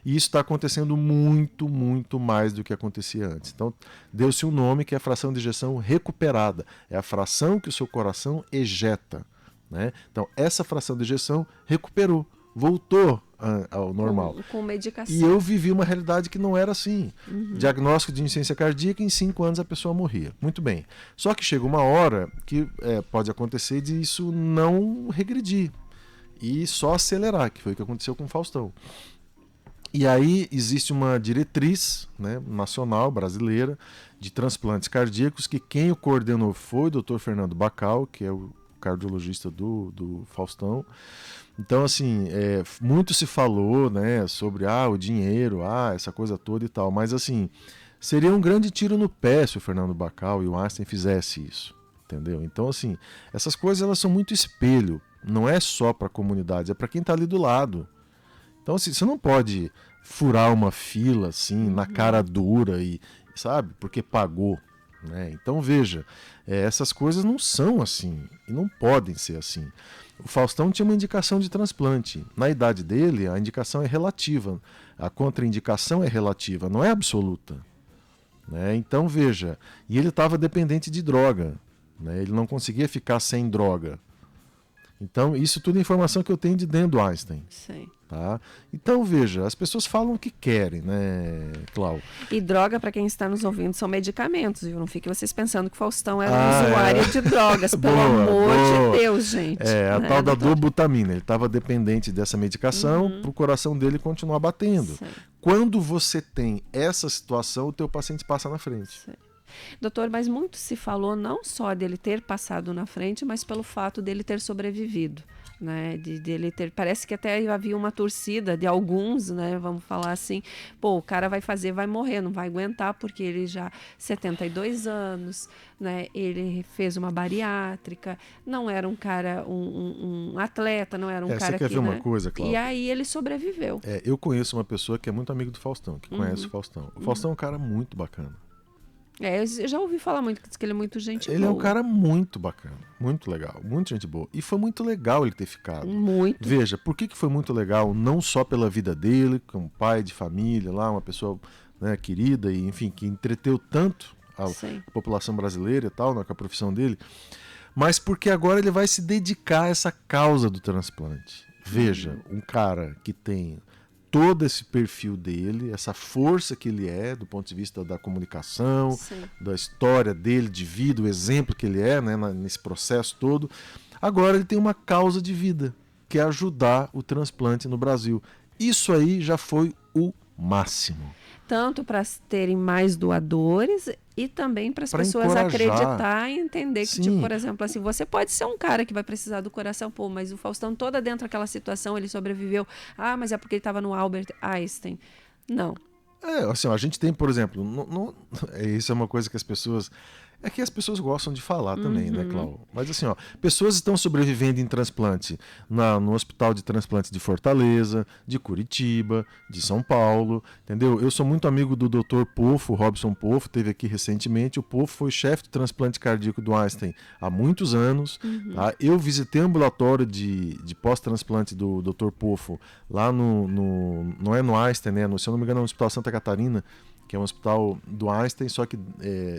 E isso está acontecendo muito, muito mais do que acontecia antes. Então deu-se um nome que é a fração de ejeção recuperada. É a fração que o seu coração ejeta, né? Então essa fração de ejeção recuperou, voltou ao normal. Com medicação. E eu vivi uma realidade que não era assim. Diagnóstico de insuficiência cardíaca, em 5 anos a pessoa morria. Muito bem. Só que chega uma hora que pode acontecer de isso não regredir e só acelerar, que foi o que aconteceu com o Faustão. E aí existe uma diretriz, né, nacional, brasileira, de transplantes cardíacos, que quem o coordenou foi o Dr. Fernando Bacal, que é o cardiologista do Faustão. Então, assim, muito se falou, né, sobre o dinheiro, essa coisa toda e tal, mas assim, seria um grande tiro no pé se o Fernando Bacal e o Einstein fizessem isso, entendeu? Então, assim, essas coisas elas são muito espelho, não é só para a comunidade, é para quem está ali do lado. Então, assim, você não pode furar uma fila, assim, na cara dura, e sabe, porque pagou, né? Então, veja, essas coisas não são assim, e não podem ser assim. O Faustão tinha uma indicação de transplante. Na idade dele, a indicação é relativa. A contraindicação é relativa, não é absoluta, né? Então, veja, e ele estava dependente de droga, né? Ele não conseguia ficar sem droga. Então, isso tudo é informação que eu tenho de dentro do Einstein. Sim. Tá? Então, veja, as pessoas falam o que querem, né, Cláudio? E droga, para quem está nos ouvindo, são medicamentos, viu? Não fiquem vocês pensando que Faustão era um usuário de drogas, pelo amor de Deus, gente. A tal da dobutamina. Ele estava dependente dessa medicação para o coração dele continuar batendo. Sim. Quando você tem essa situação, o teu paciente passa na frente. Sim. Doutor, mas muito se falou não só dele ter passado na frente, mas pelo fato dele ter sobrevivido, né? Dele ter, parece que até havia uma torcida de alguns, né? Vamos falar assim, o cara vai morrer, não vai aguentar, porque ele já 72 anos, né? Ele fez uma bariátrica, não era um cara, um atleta, não era um cara você quer que, ver né? uma coisa, Cláudio? E aí ele sobreviveu. Eu conheço uma pessoa que é muito amigo do Faustão, que conhece o Faustão. O Faustão é um cara muito bacana. Eu já ouvi falar muito que ele é muito gente boa. Ele é um cara muito bacana, muito legal, muito gente boa. E foi muito legal ele ter ficado. Muito. Veja, por que foi muito legal? Não só pela vida dele, como pai de família lá, uma pessoa, né, querida e, enfim, que entreteu tanto a população brasileira e tal, né, com a profissão dele, mas porque agora ele vai se dedicar a essa causa do transplante. Veja, um cara que tem todo esse perfil dele, essa força que ele é do ponto de vista da comunicação, da história dele, de vida, o exemplo que ele é, né, nesse processo todo. Agora ele tem uma causa de vida, que é ajudar o transplante no Brasil. Isso aí já foi o máximo. Tanto para terem mais doadores e também para as pessoas encorajar. Acreditar e entender que, tipo, por exemplo, assim, você pode ser um cara que vai precisar do coração, mas o Faustão toda dentro daquela situação, ele sobreviveu. Mas é porque ele estava no Albert Einstein. Não. Assim, a gente tem, por exemplo, isso é uma coisa que as pessoas gostam de falar também, né, Cláudio? Mas assim, pessoas estão sobrevivendo em transplante no Hospital de Transplante de Fortaleza, de Curitiba, de São Paulo, entendeu? Eu sou muito amigo do Dr. Pofo, Robson Pofo, esteve aqui recentemente. O Pofo foi chefe de transplante cardíaco do Einstein há muitos anos. Tá? Eu visitei o ambulatório de pós-transplante do Dr. Pofo lá não é no Einstein, né? Se eu não me engano, é no Hospital Santa Catarina, que é um hospital do Einstein, só que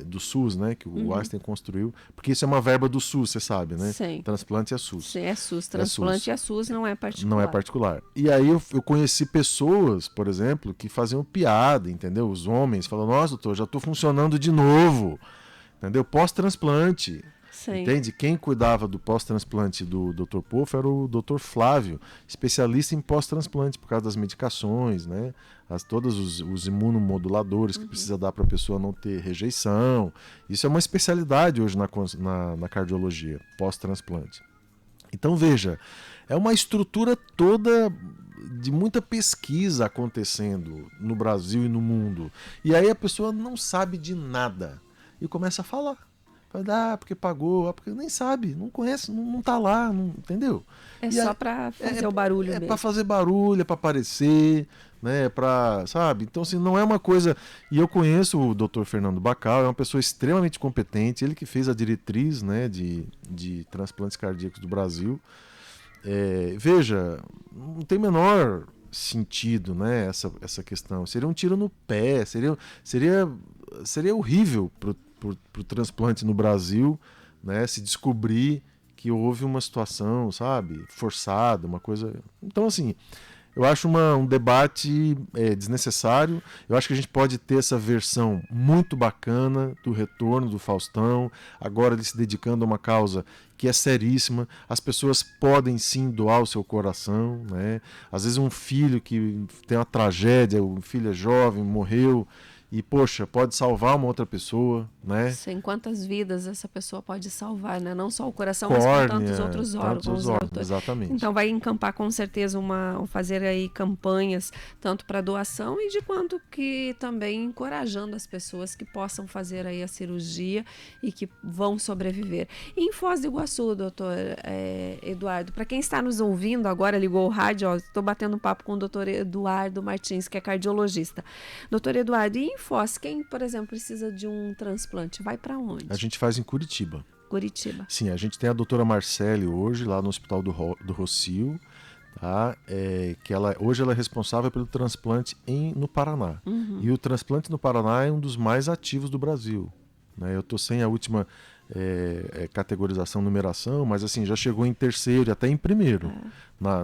do SUS, né? Que o Einstein construiu. Porque isso é uma verba do SUS, você sabe, né? Sim. Transplante é SUS. Sim, é SUS. Transplante é SUS, não é particular. Não é particular. E aí eu conheci pessoas, por exemplo, que faziam piada, entendeu? Os homens falam, nossa, doutor, já estou funcionando de novo. Entendeu? Pós-transplante. Sim. Entende? Quem cuidava do pós-transplante do Dr. Pofo era o Dr. Flávio, especialista em pós-transplante por causa das medicações, né? Todos os imunomoduladores que precisa dar para a pessoa não ter rejeição. Isso é uma especialidade hoje na cardiologia, pós-transplante. Então veja, é uma estrutura toda de muita pesquisa acontecendo no Brasil e no mundo. E aí a pessoa não sabe de nada e começa a falar. Fala, porque pagou, porque nem sabe, não conhece, não tá lá, não, entendeu? É só para fazer o barulho mesmo. É para fazer barulho, é para aparecer, né? Sabe? Então, assim, não é uma coisa... E eu conheço o Dr. Fernando Bacal, é uma pessoa extremamente competente, ele que fez a diretriz, né, de transplantes cardíacos do Brasil. Veja, não tem menor sentido, né, essa questão. Seria um tiro no pé, seria horrível pro transplante no Brasil, né, se descobrir que houve uma situação, sabe, forçada, uma coisa... Então, assim, eu acho um debate desnecessário. Eu acho que a gente pode ter essa versão muito bacana do retorno do Faustão, agora ele se dedicando a uma causa que é seríssima. As pessoas podem sim doar o seu coração, né? Às vezes um filho que tem uma tragédia, o filho é jovem, morreu, e, poxa, pode salvar uma outra pessoa, né? Sim, quantas vidas essa pessoa pode salvar, né? Não só o coração, Córnea, mas com tantos outros órgãos. Exatamente. Então vai encampar com certeza fazer aí campanhas, tanto para doação e de quanto que também encorajando as pessoas que possam fazer aí a cirurgia e que vão sobreviver. E em Foz do Iguaçu, doutor Eduardo, para quem está nos ouvindo agora, ligou o rádio, estou batendo um papo com o doutor Eduardo Martins, que é cardiologista. Doutor Eduardo, e em Foz, quem, por exemplo, precisa de um transplante, vai para onde? A gente faz em Curitiba. Curitiba. Sim, a gente tem a doutora Marcele hoje, lá no Hospital do Rocio, tá? Que hoje ela é responsável pelo transplante no Paraná. Uhum. E o transplante no Paraná é um dos mais ativos do Brasil, né? Eu estou sem a última categorização, numeração, mas assim, já chegou em terceiro e até em primeiro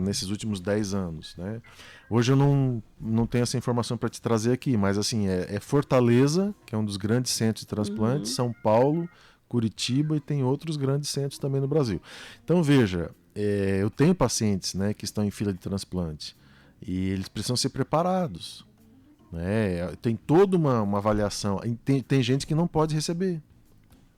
nesses últimos 10 anos, né? Hoje eu não tenho essa informação para te trazer aqui, mas assim, Fortaleza, que é um dos grandes centros de transplante, São Paulo, Curitiba, e tem outros grandes centros também no Brasil. Então veja, eu tenho pacientes, né, que estão em fila de transplante e eles precisam ser preparados, né? Tem toda uma avaliação. Tem gente que não pode receber,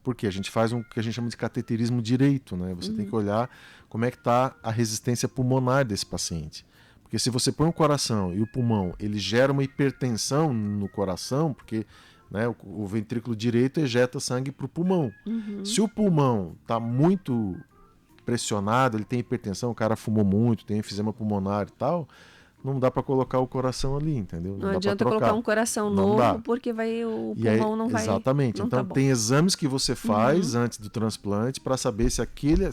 porque a gente faz o que a gente chama de cateterismo direito, né? Você tem que olhar como é que está a resistência pulmonar desse paciente. Porque se você põe o coração e o pulmão, ele gera uma hipertensão no coração, porque, né, o ventrículo direito ejeta sangue para o pulmão. Uhum. Se o pulmão está muito pressionado, ele tem hipertensão, o cara fumou muito, tem enfisema pulmonar e tal, não dá para colocar o coração ali, entendeu? Não adianta colocar um coração novo, porque o pulmão não vai... Exatamente. Não então tem exames que você faz antes do transplante para saber se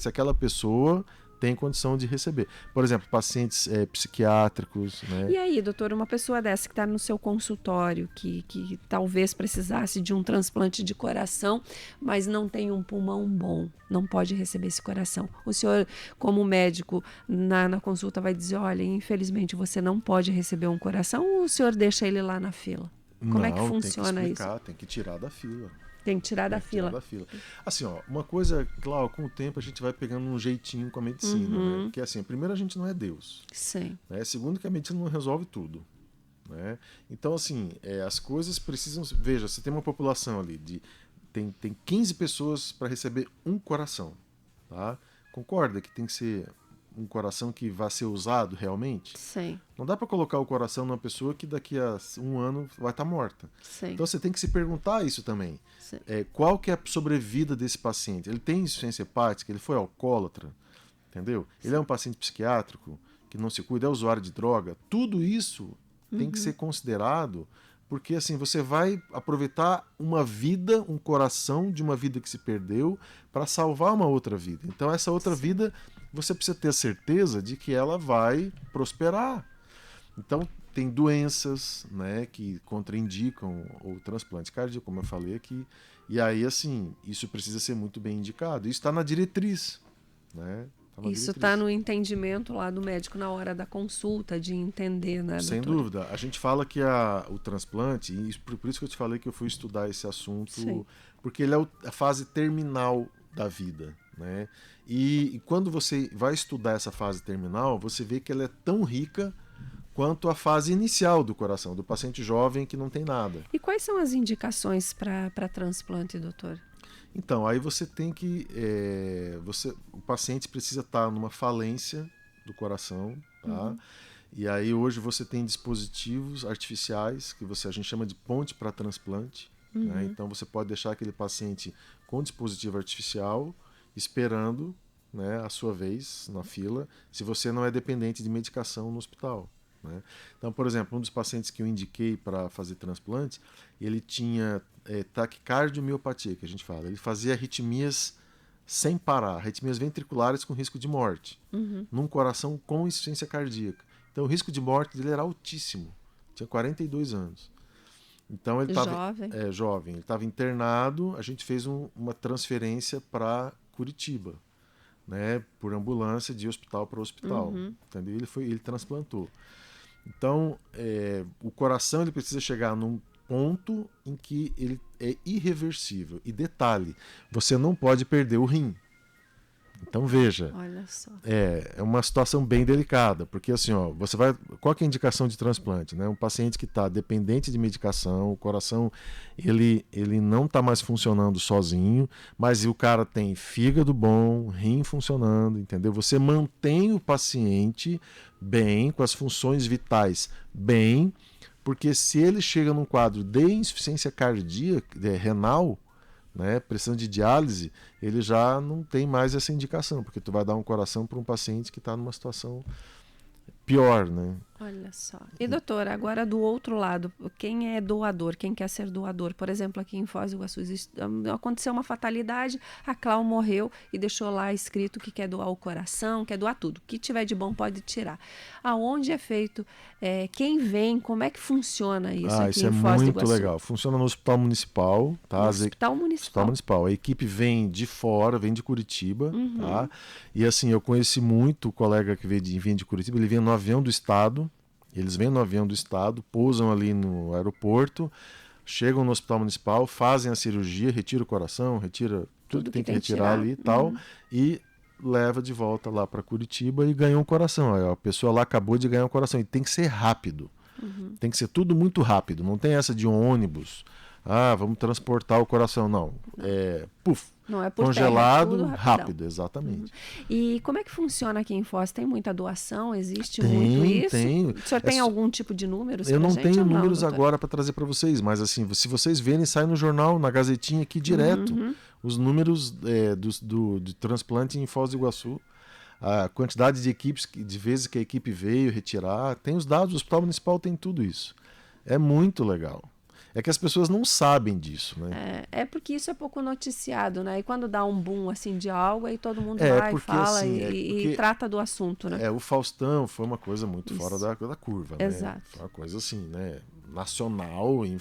aquela pessoa tem condição de receber. Por exemplo, pacientes psiquiátricos, né? E aí, doutor, uma pessoa dessa que está no seu consultório, que talvez precisasse de um transplante de coração, mas não tem um pulmão bom, não pode receber esse coração. O senhor, como médico, na consulta vai dizer, olha, infelizmente você não pode receber um coração, ou o senhor deixa ele lá na fila? Como é que funciona isso? Tem que tirar da fila. Tem que tirar da fila. Assim, uma coisa, claro, com o tempo a gente vai pegando um jeitinho com a medicina, né? Porque assim, primeiro a gente não é Deus. Sim. Né? Segundo que a medicina não resolve tudo, né? Então, assim, as coisas precisam... Veja, você tem uma população ali tem 15 pessoas para receber um coração, tá? Concorda que tem que ser um coração que vai ser usado realmente? Sim. Não dá para colocar o coração numa pessoa que daqui a 1 ano vai estar morta. Sim. Então você tem que se perguntar isso também. Qual que é a sobrevida desse paciente? Ele tem insuficiência hepática? Ele foi alcoólatra? Entendeu? Ele é um paciente psiquiátrico que não se cuida, é usuário de droga? Tudo isso tem que ser considerado, porque assim, você vai aproveitar uma vida, um coração de uma vida que se perdeu para salvar uma outra vida. Então essa outra vida, você precisa ter a certeza de que ela vai prosperar. Então tem doenças, né, que contraindicam o transplante cardíaco, como eu falei aqui, e aí assim, isso precisa ser muito bem indicado. Isso está na diretriz, né? Isso está no entendimento lá do médico na hora da consulta, de entender, né, doutor? Sem dúvida. A gente fala que o transplante, e por isso que eu te falei que eu fui estudar esse assunto, sim, porque ele é a fase terminal da vida, né? E quando você vai estudar essa fase terminal, você vê que ela é tão rica quanto a fase inicial do coração, do paciente jovem que não tem nada. E quais são as indicações para transplante, doutor? Então, aí você tem que... o paciente precisa estar numa falência do coração, tá? E aí hoje você tem dispositivos artificiais, que a gente chama de ponte para transplante. Né? Então você pode deixar aquele paciente com dispositivo artificial, esperando, né, a sua vez na fila, se você não é dependente de medicação no hospital. Né? Então, por exemplo, um dos pacientes que eu indiquei para fazer transplante, ele tinha taquicardiomiopatia, que a gente fala. Ele fazia arritmias sem parar, arritmias ventriculares com risco de morte, num coração com insuficiência cardíaca. Então o risco de morte dele era altíssimo, tinha 42 anos. Então ele estava jovem, ele estava internado, a gente fez uma transferência para Curitiba, né, por ambulância de hospital para hospital. Entendeu? Ele transplantou. Então o coração ele precisa chegar num ponto em que ele é irreversível. E detalhe, você não pode perder o rim. Então veja, olha só. É uma situação bem delicada, porque assim, ó, qual que é a indicação de transplante? Né? Um paciente que está dependente de medicação, o coração ele não está mais funcionando sozinho, mas o cara tem fígado bom, rim funcionando, entendeu? Você mantém o paciente bem, com as funções vitais bem, porque se ele chega num quadro de insuficiência cardíaca, renal, né, precisando de diálise, ele já não tem mais essa indicação, porque tu vai dar um coração para um paciente que está numa situação pior, né? Olha só. E doutora, agora do outro lado, quem é doador, quem quer ser doador? Por exemplo, aqui em Foz do Iguaçu aconteceu uma fatalidade, a Clau morreu e deixou lá escrito que quer doar o coração, quer doar tudo. O que tiver de bom pode tirar. Aonde é feito? Quem vem? Como é que funciona isso aqui isso em Foz do Iguaçu? Muito legal. Funciona no Hospital Municipal. Tá? No Hospital Municipal? Hospital Municipal. A equipe vem de fora, vem de Curitiba. Tá? E assim, eu conheci muito o colega que vem de Curitiba, ele vem no avião do Estado. Eles vêm no avião do Estado, pousam ali no aeroporto, chegam no Hospital Municipal, fazem a cirurgia, retira o coração, retira tudo que tem que retirar ali e tal, e leva de volta lá para Curitiba e ganha um coração. A pessoa lá acabou de ganhar um coração. E tem que ser rápido. Tem que ser tudo muito rápido. Não tem essa de ônibus. Vamos transportar o coração. Não. Não é por congelado, terra, rápido, exatamente. E como é que funciona aqui em Foz? Tem muita doação? Existe muito isso? Tem. O senhor tem algum tipo de números? Eu não tenho números agora para trazer para vocês, mas assim, se vocês verem, sai no jornal, na Gazetinha aqui direto, os números do transplante em Foz do Iguaçu. A quantidade de equipes, de vezes que a equipe veio retirar, tem os dados, o Hospital Municipal tem tudo isso. É muito legal. É que as pessoas não sabem disso, né? É porque isso é pouco noticiado, né? E quando dá um boom assim de algo, aí todo mundo vai, fala assim, e trata do assunto, né? O Faustão foi uma coisa muito fora da curva, né? Exato. Foi uma coisa assim, né? Nacional, em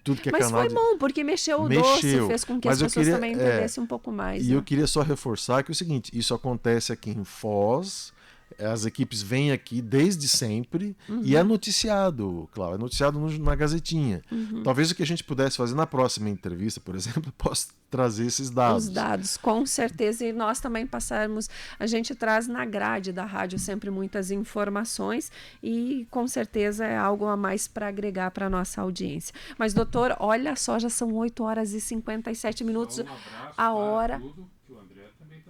tudo que é Mas canal. Mas foi bom, porque mexeu o doce, fez com que as pessoas também entendessem um pouco mais. E eu queria só reforçar que é o seguinte, isso acontece aqui em Foz. As equipes vêm aqui desde sempre e é noticiado, claro, é noticiado na Gazetinha. Talvez o que a gente pudesse fazer na próxima entrevista, por exemplo, possa trazer esses dados. Os dados, com certeza, e nós também passarmos, a gente traz na grade da rádio sempre muitas informações e com certeza é algo a mais para agregar para a nossa audiência. Mas doutor, olha só, já são 8h57. A hora...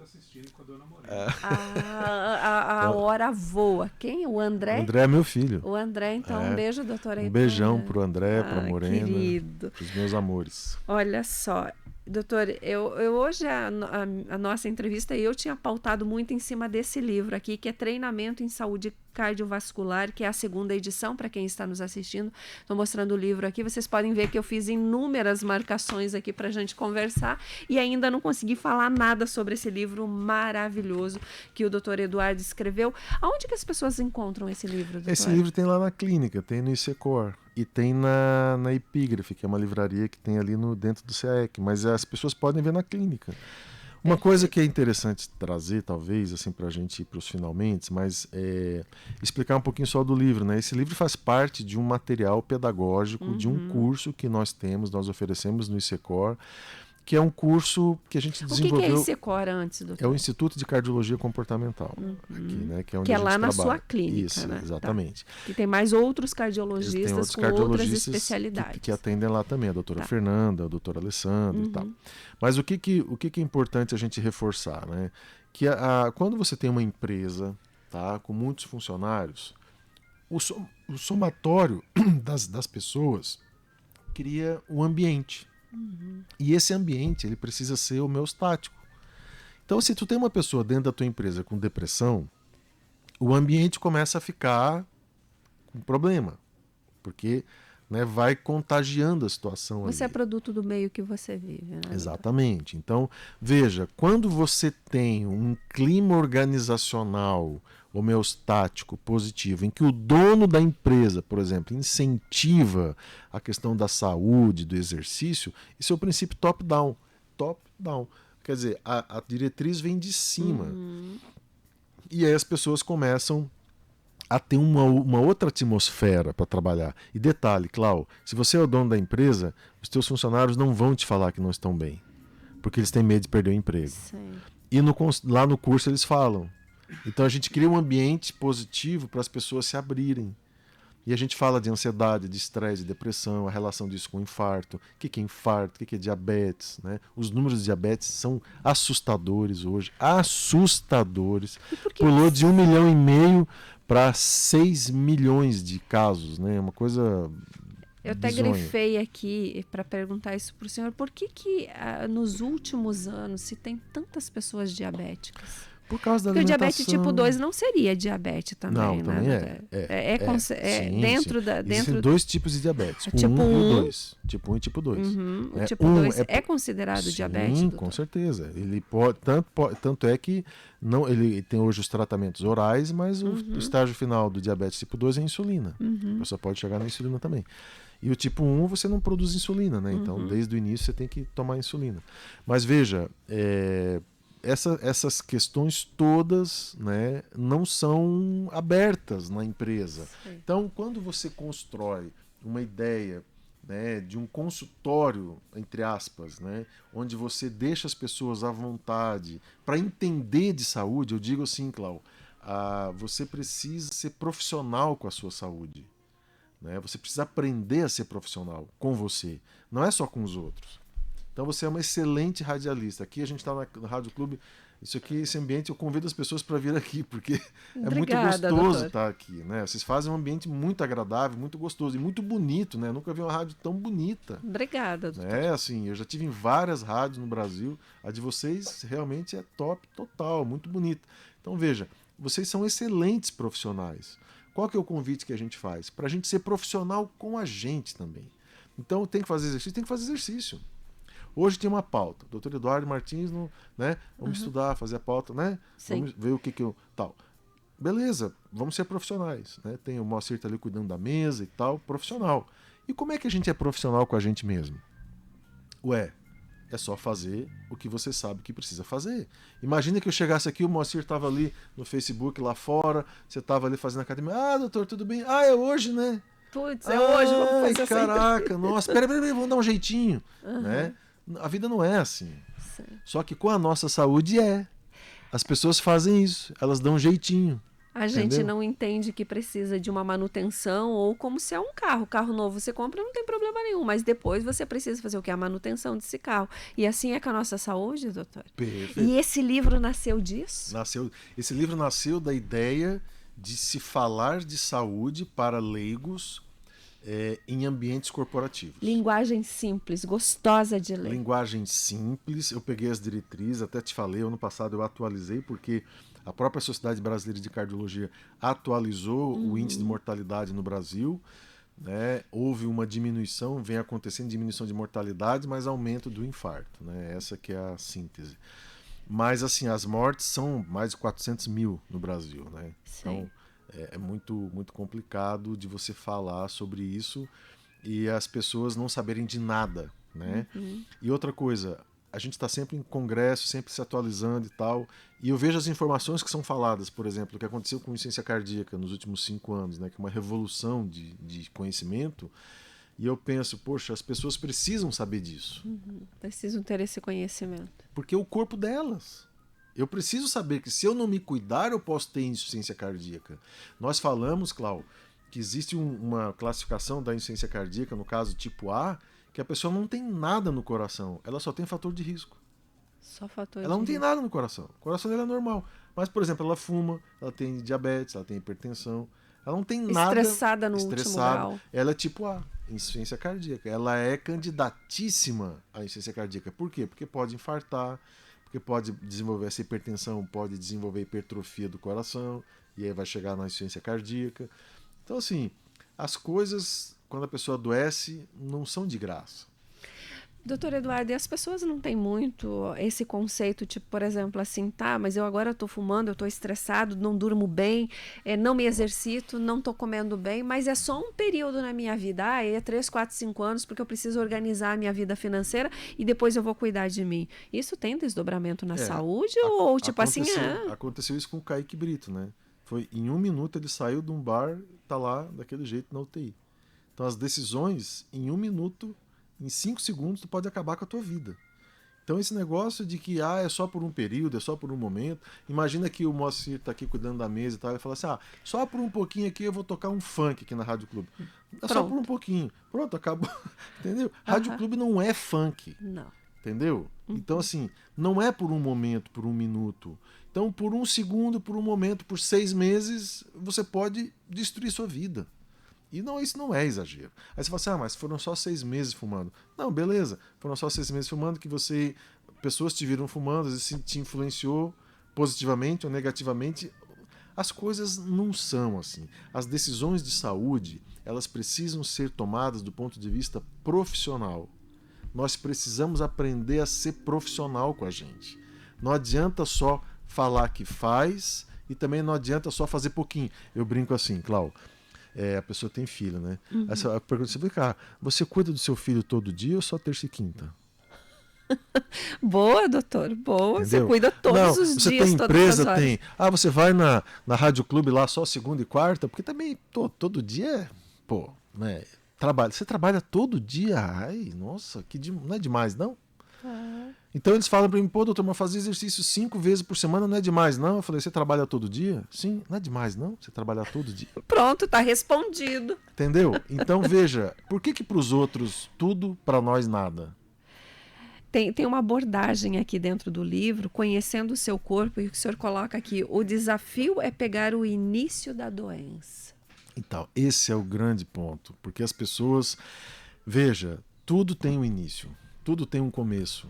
assistindo com a dona Morena. A hora voa. Quem? O André? O André é meu filho. O André, então, um beijo, doutora. Um beijão pro André, pra Morena. Querido. Pros meus amores. Olha só, doutor, eu hoje a nossa entrevista eu tinha pautado muito em cima desse livro aqui, que é Treinamento em Saúde Cardiovascular, que é a 2ª edição, para quem está nos assistindo. Estou mostrando o livro aqui, vocês podem ver que eu fiz inúmeras marcações aqui para a gente conversar e ainda não consegui falar nada sobre esse livro maravilhoso que o doutor Eduardo escreveu. Aonde que as pessoas encontram esse livro, doutor? Esse livro tem lá na clínica, tem no ICECOR e tem na Epígrafe, que é uma livraria que tem ali dentro do CEEC, mas as pessoas podem ver na clínica. Uma coisa que é interessante trazer, talvez, assim, para a gente ir para os finalmente, mas explicar um pouquinho só do livro, né? Esse livro faz parte de um material pedagógico, de um curso que nós oferecemos no ICECOR, que é um curso que a gente desenvolveu. O que é esse COR antes, doutor? É o Instituto de Cardiologia Comportamental, aqui, né? Que é, onde que é a gente lá na trabalha. sua clínica, Isso, né? exatamente. Tá. Que tem mais outros Tem cardiologistas outros com outras cardiologistas especialidades. que atendem lá também, a doutora Fernanda, a doutora Alessandra e tal. Mas o que é importante a gente reforçar, né? Que quando você tem uma empresa, tá, com muitos funcionários, o somatório das pessoas cria um ambiente. E esse ambiente ele precisa ser homeostático. Então, se tu tem uma pessoa dentro da tua empresa com depressão, o ambiente começa a ficar com problema, porque, né, vai contagiando a situação. Você é ali. produto do meio que você vive, né? Exatamente. Então, veja, quando você tem um clima organizacional homeostático, positivo, em que o dono da empresa, por exemplo, incentiva a questão da saúde, do exercício, isso é o princípio top-down. Top-down. Quer dizer, a diretriz vem de cima. E aí as pessoas começam a ter uma outra atmosfera para trabalhar. E detalhe, Clau, se você é o dono da empresa, os teus funcionários não vão te falar que não estão bem, porque eles têm medo de perder o emprego. Sim. E lá no curso eles falam. Então a gente cria um ambiente positivo para as pessoas se abrirem. E a gente fala de ansiedade, de estresse, de depressão, a relação disso com infarto, o que é infarto, o que é diabetes, né? Os números de diabetes são assustadores hoje, assustadores. Pulou de 1,5 milhão para 6 milhões de casos, né? Uma coisa Eu até bizonha. grifei aqui para perguntar isso para o senhor. Por que nos últimos anos se tem tantas pessoas diabéticas? Por causa da Porque o alimentação. diabetes tipo 2 não seria diabetes também, Não, né? também Sim, dentro da... Existem dois tipos de diabetes, o tipo 1 e o 1. 2. Tipo 1 e tipo 2. O tipo 2 é considerado Sim, diabetes? Sim, doutor? com certeza. Ele tanto é que não, ele tem hoje os tratamentos orais, mas o estágio final do diabetes tipo 2 é a insulina. A pessoa pode chegar na insulina também. E o tipo 1 você não produz insulina, né? Então, desde o início você tem que tomar insulina. Mas veja, essas questões todas, né, não são abertas na empresa. Sim. Então, quando você constrói uma ideia, né, de um consultório, entre aspas, né, onde você deixa as pessoas à vontade para entender de saúde, eu digo assim, Clau, você precisa ser profissional com a sua saúde. Né? Você precisa aprender a ser profissional com você, não é só com os outros. Então você é uma excelente radialista. Aqui a gente está no Rádio Clube. Esse ambiente, eu convido as pessoas para vir aqui, porque Obrigada, é muito gostoso doutor. estar aqui. Né? Vocês fazem um ambiente muito agradável, muito gostoso e muito bonito. Né? Eu nunca vi uma rádio tão bonita. Obrigada, doutor. Assim, eu já tive em várias rádios no Brasil. A de vocês realmente é top total, muito bonita. Então veja, vocês são excelentes profissionais. Qual que é o convite que a gente faz? Para a gente ser profissional com a gente também. Então tem que fazer exercício? Tem que fazer exercício. Hoje tem uma pauta. Dr. Eduardo Martins, né? Vamos estudar, fazer a pauta, né? Sim. Vamos ver o que eu... Tal. Beleza, vamos ser profissionais. Né? Tem o Moacir tá ali cuidando da mesa e tal, profissional. E como é que a gente é profissional com a gente mesmo? É só fazer o que você sabe que precisa fazer. Imagina que eu chegasse aqui, o Moacir estava ali no Facebook lá fora, você estava ali fazendo academia. Ah, doutor, tudo bem? Ah, é hoje, né? Putz, é hoje, vamos fazer essa caraca, nossa, peraí, vamos dar um jeitinho. Né? A vida não é assim. Sim. Só que com a nossa saúde As pessoas fazem isso, elas dão um jeitinho. A gente Entendeu? não entende que precisa de uma manutenção, ou como se é um carro. Carro novo você compra, não tem problema nenhum, mas depois você precisa fazer o que? A manutenção desse carro. E assim é com a nossa saúde, doutor? Perfeito. E esse livro nasceu disso? Esse livro nasceu da ideia de se falar de saúde para leigos em ambientes corporativos. Linguagem simples, gostosa de ler. Linguagem simples, eu peguei as diretrizes, até te falei, ano passado eu atualizei, porque a própria Sociedade Brasileira de Cardiologia atualizou o índice de mortalidade no Brasil. Né? Houve uma diminuição, vem acontecendo diminuição de mortalidade, mas aumento do infarto. Né? Essa que é a síntese. Mas assim, as mortes são mais de 400 mil no Brasil. Né? Então é muito, muito complicado de você falar sobre isso e as pessoas não saberem de nada. Né? E outra coisa, a gente está sempre em congresso, sempre se atualizando e tal, e eu vejo as informações que são faladas, por exemplo, o que aconteceu com insuficiência cardíaca nos últimos 5 anos, né, que é uma revolução de conhecimento, E eu penso, poxa, as pessoas precisam saber disso. Precisam ter esse conhecimento. Porque é o corpo delas. Eu preciso saber que se eu não me cuidar, eu posso ter insuficiência cardíaca. Nós falamos, Cláudio, que existe uma classificação da insuficiência cardíaca, no caso tipo A, que a pessoa não tem nada no coração, ela só tem fator de risco. Só fator Ela não de tem risco. nada no coração. O coração dela é normal. Mas, por exemplo, ela fuma, ela tem diabetes, ela tem hipertensão, ela não tem nada... Estressada no último grau. Ela é tipo A, insuficiência cardíaca. Ela é candidatíssima à insuficiência cardíaca. Por quê? Porque pode infartar, porque pode desenvolver essa hipertensão, pode desenvolver hipertrofia do coração, e aí vai chegar na insuficiência cardíaca. Então, assim, as coisas, quando a pessoa adoece, não são de graça. Doutor Eduardo, e as pessoas não têm muito esse conceito, tipo, por exemplo, assim, tá, mas eu agora estou fumando, eu estou estressado, não durmo bem, não me exercito, não estou comendo bem, mas é só um período na minha vida, é 3, 4, 5 anos, porque eu preciso organizar a minha vida financeira e depois eu vou cuidar de mim. Isso tem desdobramento na saúde ou tipo assim... Aconteceu isso com o Kaique Brito, né? Foi em 1 minuto ele saiu de um bar, tá lá daquele jeito na UTI. Então as decisões, em 1 minuto... Em 5 segundos, tu pode acabar com a tua vida. Então, esse negócio de que é só por um período, é só por um momento. Imagina que o Moacir está aqui cuidando da mesa e tal. Ele fala assim: só por um pouquinho aqui eu vou tocar um funk aqui na Rádio Clube. Só por um pouquinho. Pronto, acabou. Entendeu? Rádio Clube não é funk. Não. Entendeu? Então, assim, não é por um momento, por 1 minuto. Então, por 1 segundo, por um momento, por 6 meses, você pode destruir sua vida. E não, isso não é exagero. Aí você fala assim, mas foram só 6 meses fumando. Não, beleza, foram só 6 meses fumando que pessoas te viram fumando, às vezes te influenciou positivamente ou negativamente. As coisas não são assim. As decisões de saúde, elas precisam ser tomadas do ponto de vista profissional. Nós precisamos aprender a ser profissional com a gente. Não adianta só falar que faz e também não adianta só fazer pouquinho. Eu brinco assim, Cláudio. A pessoa tem filho, né? Essa pergunta, você cuida do seu filho todo dia ou só terça e quinta? Boa, doutor, boa. Entendeu? Você cuida todos os você dias, tem todas empresa, as horas. tem. Você vai na Rádio Clube lá só segunda e quarta, porque também todo dia né? Você trabalha todo dia? Ai, nossa, não é demais, não? Então eles falam para mim, doutor, mas fazer exercício 5 vezes por semana não é demais, não? Eu falei, você trabalha todo dia? Sim, não é demais, não? Você trabalhar todo dia. Pronto, tá respondido. Entendeu? Então veja, por que para os outros tudo, para nós nada? Tem uma abordagem aqui dentro do livro, conhecendo o seu corpo, e o que o senhor coloca aqui, o desafio é pegar o início da doença. Então, esse é o grande ponto, porque as pessoas, veja, tudo tem um início, tudo tem um começo.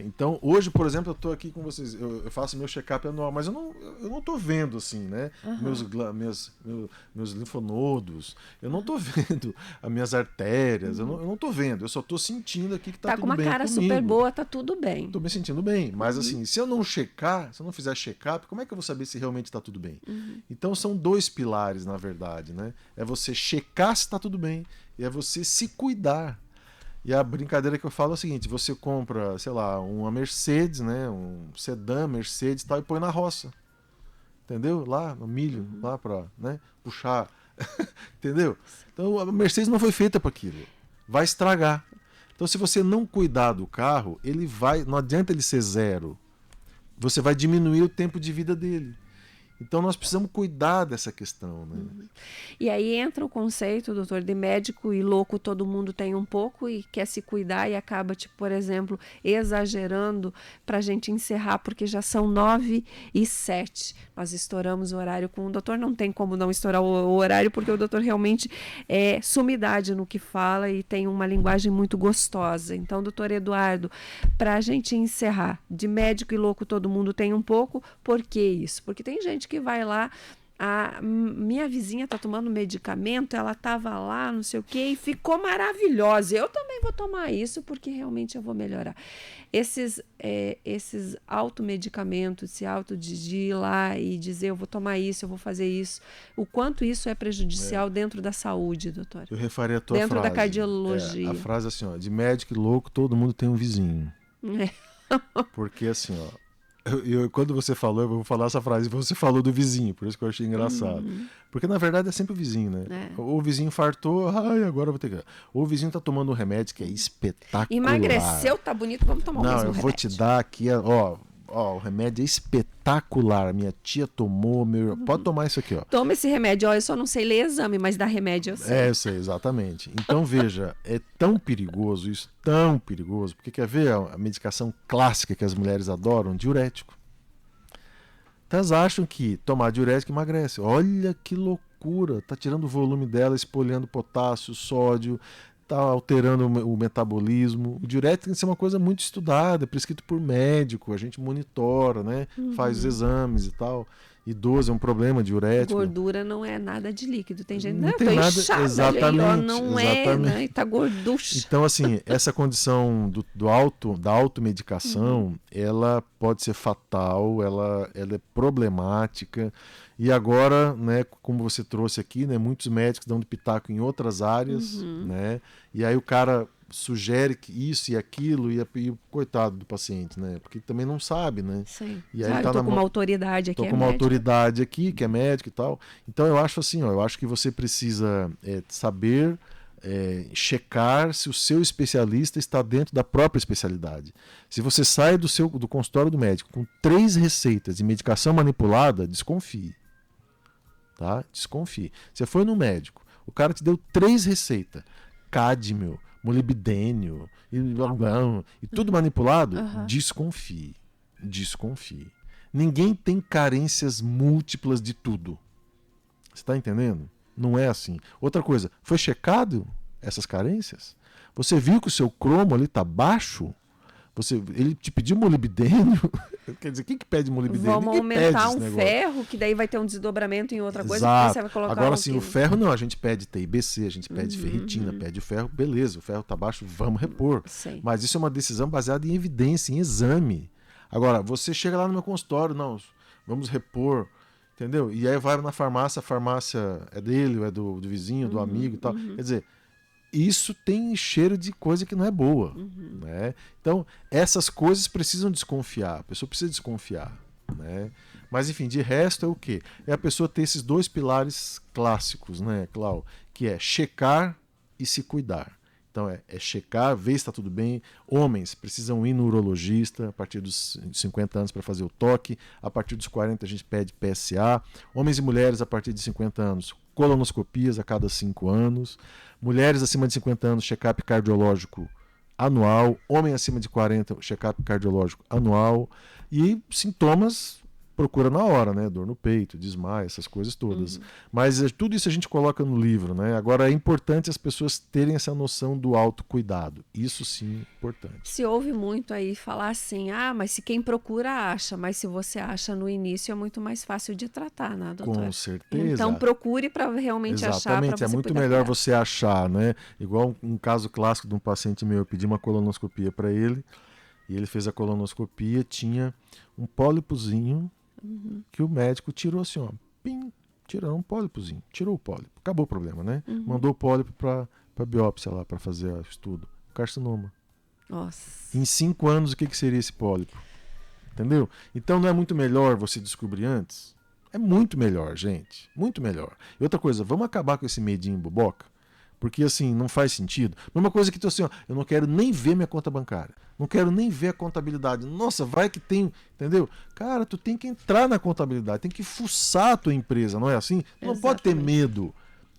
Então, hoje, por exemplo, eu estou aqui com vocês, eu faço meu check-up anual, mas eu não estou vendo assim, né? Meus linfonodos, eu não estou vendo as minhas artérias, eu não estou vendo, eu só estou sentindo aqui que está tudo bem comigo. Tá com uma cara super boa, tá tudo bem. Estou me sentindo bem, mas assim, se eu não fizer check-up, como é que eu vou saber se realmente está tudo bem? Então, são 2 pilares, na verdade, né? É você checar se está tudo bem e é você se cuidar. E a brincadeira que eu falo é o seguinte, você compra, sei lá, uma Mercedes, né, um sedã Mercedes e tal, e põe na roça, entendeu? Lá no milho, lá para, né, puxar, entendeu? Então a Mercedes não foi feita para aquilo, vai estragar. Então se você não cuidar do carro, não adianta ele ser 0, você vai diminuir o tempo de vida dele. Então nós precisamos cuidar dessa questão, né? E aí entra o conceito, doutor, de médico e louco todo mundo tem um pouco e quer se cuidar e acaba, tipo, por exemplo, exagerando para a gente encerrar, porque já são 9h07. Nós estouramos o horário com o doutor, não tem como não estourar o horário, porque o doutor realmente é sumidade no que fala e tem uma linguagem muito gostosa. Então, doutor Eduardo, para a gente encerrar, de médico e louco todo mundo tem um pouco, por que isso? Porque tem gente que vai lá, minha vizinha tá tomando medicamento, ela tava lá, não sei o que, e ficou maravilhosa. Eu também vou tomar isso porque realmente eu vou melhorar. Esses automedicamentos, esse auto de ir lá e dizer eu vou tomar isso, eu vou fazer isso, o quanto isso é prejudicial dentro da saúde, doutor? Eu refaria a tua frase. Dentro da cardiologia. A frase assim, de médico e louco, todo mundo tem um vizinho. Porque assim, Quando você falou, eu vou falar essa frase, você falou do vizinho, por isso que eu achei engraçado. Porque na verdade é sempre o vizinho, né? O vizinho fartou, agora eu vou ter que... O vizinho tá tomando um remédio que é espetacular. Emagreceu, tá bonito, vamos tomar o mesmo remédio. Não, eu vou te dar aqui, ó, o remédio é espetacular. Minha tia tomou, pode tomar isso aqui, ó. Toma esse remédio, eu só não sei ler exame, mas dar remédio eu sei. Eu sei, exatamente. Então, veja, é tão perigoso isso, tão perigoso, porque quer ver a medicação clássica que as mulheres adoram? Diurético. Então, elas acham que tomar diurético emagrece. Olha que loucura, tá tirando o volume dela, espolhando potássio, sódio, tá alterando o metabolismo. O diurético tem que ser uma coisa muito estudada, prescrito por médico, a gente monitora, né? Faz os exames e tal. Idoso é um problema diurético. Gordura não é nada de líquido. Tem gente não que tem nada, inchada, exatamente, ali, ó, não é, né? E tá gorducha. Então, assim, essa condição da automedicação, ela pode ser fatal, ela é problemática. E agora, né, como você trouxe aqui, né, muitos médicos dão de pitaco em outras áreas, né? E aí o cara sugere que isso e aquilo e o coitado do paciente, né? Porque também não sabe, né? Sim. E aí eu tô com uma autoridade aqui, tô com uma autoridade aqui que é médico e tal. Então eu acho assim, eu acho que você precisa saber checar se o seu especialista está dentro da própria especialidade. Se você sai do consultório do médico com 3 receitas de medicação manipulada, desconfie. Tá? Desconfie. Você foi no médico, o cara te deu 3 receitas, cádmio, molibdênio e tudo manipulado, desconfie. Desconfie. Ninguém tem carências múltiplas de tudo. Você está entendendo? Não é assim. Outra coisa, foi checado essas carências? Você viu que o seu cromo ali está baixo? Ele te pediu molibdênio? Quer dizer, quem que pede molibdênio? Vamos aumentar um ferro, que daí vai ter um desdobramento em outra coisa. Exato. Você vai colocar agora sim, o ferro não, a gente pede TIBC, a gente pede ferritina, pede o ferro, beleza, o ferro está baixo, vamos repor. Sim. Mas isso é uma decisão baseada em evidência, em exame. Agora, você chega lá no meu consultório, não, vamos repor, entendeu? E aí vai na farmácia, a farmácia é dele, é do vizinho, do amigo e tal. Quer dizer, isso tem cheiro de coisa que não é boa. Né? Então, essas coisas precisam desconfiar. A pessoa precisa desconfiar. Né? Mas, enfim, de resto é o quê? É a pessoa ter esses 2 pilares clássicos, né, Clau? Que é checar e se cuidar. Então, é checar, ver se está tudo bem. Homens precisam ir no urologista a partir dos 50 anos para fazer o toque. A partir dos 40 a gente pede PSA. Homens e mulheres a partir de 50 anos, colonoscopias a cada 5 anos. Mulheres acima de 50 anos, check-up cardiológico anual. Homem acima de 40, check-up cardiológico anual. E sintomas, procura na hora, né? Dor no peito, desmaio, essas coisas todas. Mas tudo isso a gente coloca no livro, né? Agora é importante as pessoas terem essa noção do autocuidado. Isso sim é importante. Se ouve muito aí falar assim, mas se quem procura acha, mas se você acha no início é muito mais fácil de tratar, né, doutor? Com certeza. Então procure para realmente achar. Exatamente, é muito melhor você achar, né? Igual um caso clássico de um paciente meu, eu pedi uma colonoscopia para ele, e ele fez a colonoscopia, tinha um pólipozinho que o médico tirou assim, ó, pim, tirou um pólipozinho, tirou o pólipo, acabou o problema, né? Mandou o pólipo para biópsia lá, para fazer o estudo, carcinoma. Nossa. Em 5 anos, o que seria esse pólipo? Entendeu? Então não é muito melhor você descobrir antes? É muito melhor, gente, muito melhor. E outra coisa, vamos acabar com esse medinho boboca? Porque assim, não faz sentido. Mesma coisa que tu assim, ó, eu não quero nem ver minha conta bancária. Não quero nem ver a contabilidade. Nossa, vai que tem, entendeu? Cara, tu tem que entrar na contabilidade, tem que fuçar a tua empresa, não é assim? Tu não pode ter medo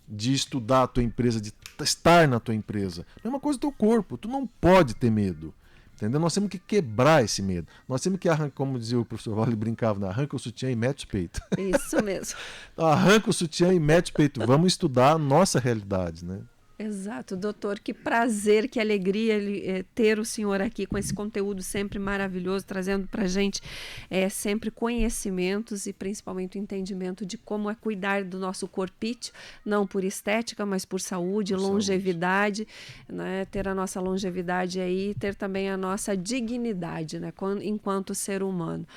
de estudar a tua empresa, de estar na tua empresa. Mesma coisa do teu corpo, tu não pode ter medo. Entendeu? Nós temos que quebrar esse medo. Nós temos que arrancar, como dizia o professor Vale, brincava, né? Arranca o sutiã e mete o peito. Isso mesmo. Então, arranca o sutiã e mete o peito. Vamos estudar a nossa realidade, né? Exato, doutor, que prazer, que alegria ter o senhor aqui com esse conteúdo sempre maravilhoso, trazendo para a gente sempre conhecimentos e principalmente o entendimento de como é cuidar do nosso corpício, não por estética, mas por saúde, longevidade, né? Ter a nossa longevidade aí, ter também a nossa dignidade, né? Enquanto ser humano.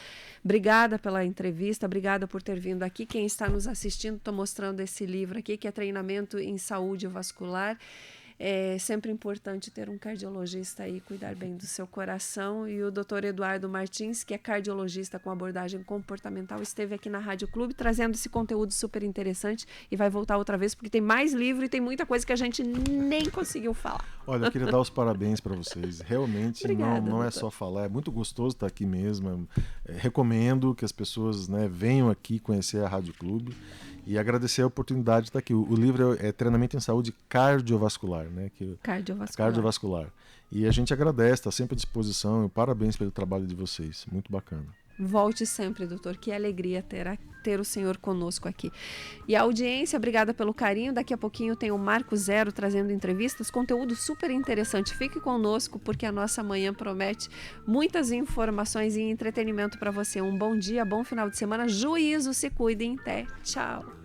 Obrigada pela entrevista, obrigada por ter vindo aqui. Quem está nos assistindo, estou mostrando esse livro aqui, que é Treinamento em Saúde Vascular. É sempre importante ter um cardiologista aí, cuidar bem do seu coração. E o Dr. Eduardo Martins, que é cardiologista com abordagem comportamental, esteve aqui na Rádio Clube trazendo esse conteúdo super interessante e vai voltar outra vez porque tem mais livro e tem muita coisa que a gente nem conseguiu falar. Olha, eu queria dar os parabéns para vocês. Realmente Obrigada, não é só falar, é muito gostoso estar aqui mesmo. Recomendo que as pessoas, né, venham aqui conhecer a Rádio Clube e agradecer a oportunidade de estar aqui. O livro é Treinamento em Saúde Cardiovascular, né? Cardiovascular. E a gente agradece, está sempre à disposição. Parabéns pelo trabalho de vocês. Muito bacana. Volte sempre, doutor. Que alegria ter o senhor conosco aqui. E a audiência, obrigada pelo carinho. Daqui a pouquinho tem o Marco Zero trazendo entrevistas, conteúdo super interessante. Fique conosco porque a nossa manhã promete muitas informações e entretenimento para você. Um bom dia, bom final de semana. Juízo, se cuidem. Até. Tchau.